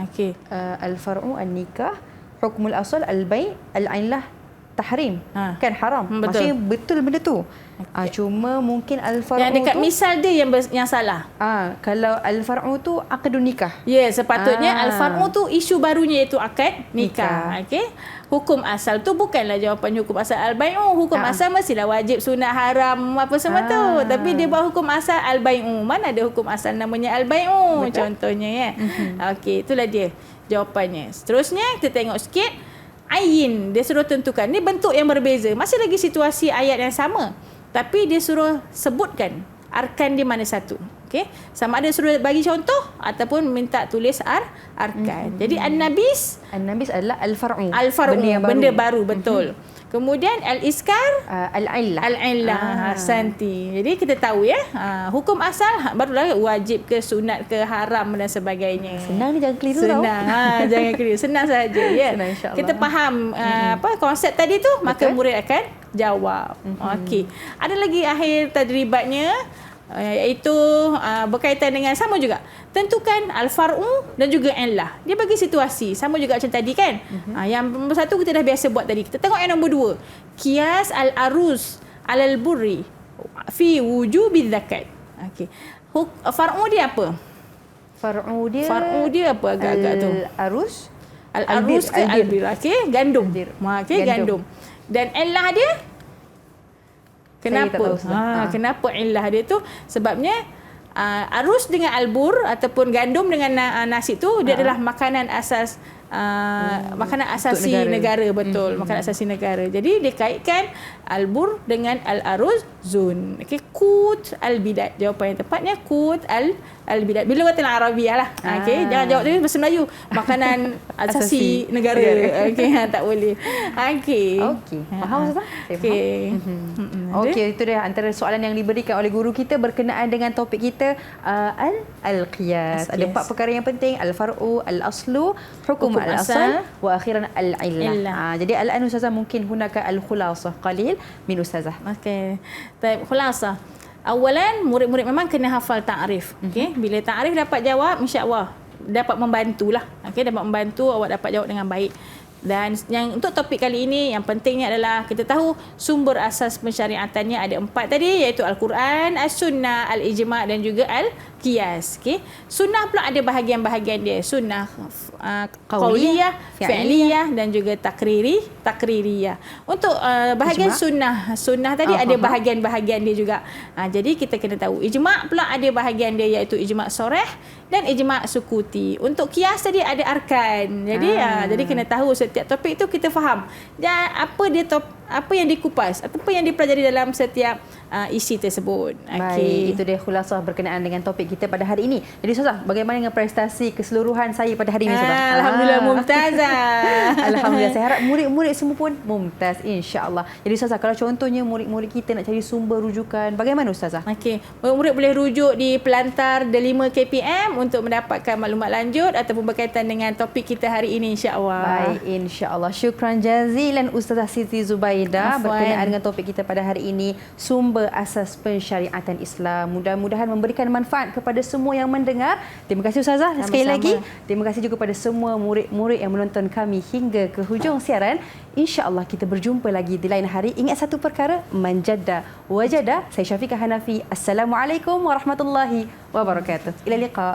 Al-far'u an-nikah, hukmul asal al-bai' al-illah tahrim. Kan haram. Maksudnya betul benda tu. Cuma mungkin al-far'u yang dekat tu, misal dia yang salah. Kalau al-far'u tu akad nikah. Ya, sepatutnya al-far'u tu isu barunya iaitu akad nikah. Okey. Hukum asal tu bukanlah jawapan hukum asal al-bai'u. Hukum asal mestilah wajib, sunat, haram, apa semua tu. Tapi dia buat hukum asal al-bai'u. Mana ada hukum asal namanya al-bai'u contohnya ya. Okey, itulah dia jawapannya. Seterusnya kita tengok sikit. Ayin, dia suruh tentukan. Ni bentuk yang berbeza. Masih lagi situasi ayat yang sama. Tapi dia suruh sebutkan arkan di mana satu. Okey, sama ada suruh bagi contoh ataupun minta tulis arkan. Jadi an-nabis adalah al-far'u. Al-far'u, benda baru betul. Kemudian al-iskar, al-illah. Santi. Jadi kita tahu ya, hukum asal barulah wajib ke, sunat ke, haram dan sebagainya. Senang ni, jangan keliru tau. Jangan keliru. Senang saja ya. Kita faham konsep tadi tu, maka murid akan jawab. Okey. Ada lagi akhir tadribatnya, iaitu berkaitan dengan sama juga, tentukan al-far'u dan juga illah. Dia bagi situasi sama juga macam tadi kan. Yang nombor 1 kita dah biasa buat tadi. Kita tengok yang nombor 2, qiyas al-arus alal burri fi wujubi zakat. Okey, far'u dia apa? Far'u dia apa agak-agak tu? Al-arus ke albir. Okey, gandum. Okey, gandum. Dan illah dia kenapa? Kenapa illah dia tu? Sebabnya arus dengan albur ataupun gandum dengan nasi tu dia adalah makanan asas, makanan asasi negara. Betul, makanan asasi negara. Jadi dia kaitkan albur dengan al-aruz zun. Okey, qut al-bidat. Jawapan yang tepatnya qut al-bidat. Bila kata Arabiah lah. Okey, jangan jawab tadi bahasa Melayu. Makanan asasi negara. Okey, tak boleh. Okey. Faham Ustazah? Okey. Okey, itu dia antara soalan yang diberikan oleh guru kita berkenaan dengan topik kita al-qiyas. Ada 4 perkara yang penting, al-far'u, al-aslu, hukum al-asal wa akhiran al-illah. Jadi al-an Ustazah mungkin hunaka al-khulasah qalil min Ustazah. Okey. Baik, khulasah. Awalan, murid-murid memang kena hafal ta'rif. Okey, bila ta'rif dapat jawab, insya-Allah dapat membantulah. Okey, dapat membantu awak dapat jawab dengan baik. Dan yang untuk topik kali ini yang pentingnya adalah kita tahu sumber asas pensyariatannya ada 4 tadi, iaitu Al-Quran, As-Sunnah, Al-Ijma' dan juga Al-Qiyas. kias. Okey. Sunnah pula ada bahagian-bahagian dia. Sunnah Qauliyah, qauliyah, fi'liyah dan juga takririyah. Untuk bahagian sunnah tadi ada bahagian-bahagian dia juga. Jadi kita kena tahu ijma' pula ada bahagian dia, iaitu ijma' soreh dan ijma' sukuti. Untuk kias tadi ada arkan. Jadi kena tahu setiap topik itu kita faham. Dan apa yang dikupas, apa yang dipelajari dalam setiap isi tersebut. Baik, itu dia khulasah berkenaan dengan topik kita pada hari ini. Jadi Ustazah, bagaimana dengan prestasi keseluruhan saya pada hari ini Ustazah? Alhamdulillah mumtazah. Alhamdulillah, saya harap murid-murid semua pun mumtaz, insya-Allah. Jadi Ustazah, kalau contohnya murid-murid kita nak cari sumber rujukan, bagaimana Ustazah? Okey, murid boleh rujuk di Pelantar D5 KPM untuk mendapatkan maklumat lanjut ataupun berkaitan dengan topik kita hari ini, insya-Allah. Baik, insya-Allah. Syukran jazilan Ustazah Siti Zubaidah berkenaan dengan topik kita pada hari ini, sumber asas pensyariatan Islam. Mudah-mudahan memberikan manfaat kepada semua yang mendengar. Terima kasih Ustazah sekali lagi. Terima kasih juga kepada semua murid-murid yang menonton kami hingga ke hujung siaran. InsyaAllah kita berjumpa lagi di lain hari. Ingat satu perkara, manjadda wajada. Saya Syafiqah Hanafi. Assalamualaikum warahmatullahi wabarakatuh. Ila liqa.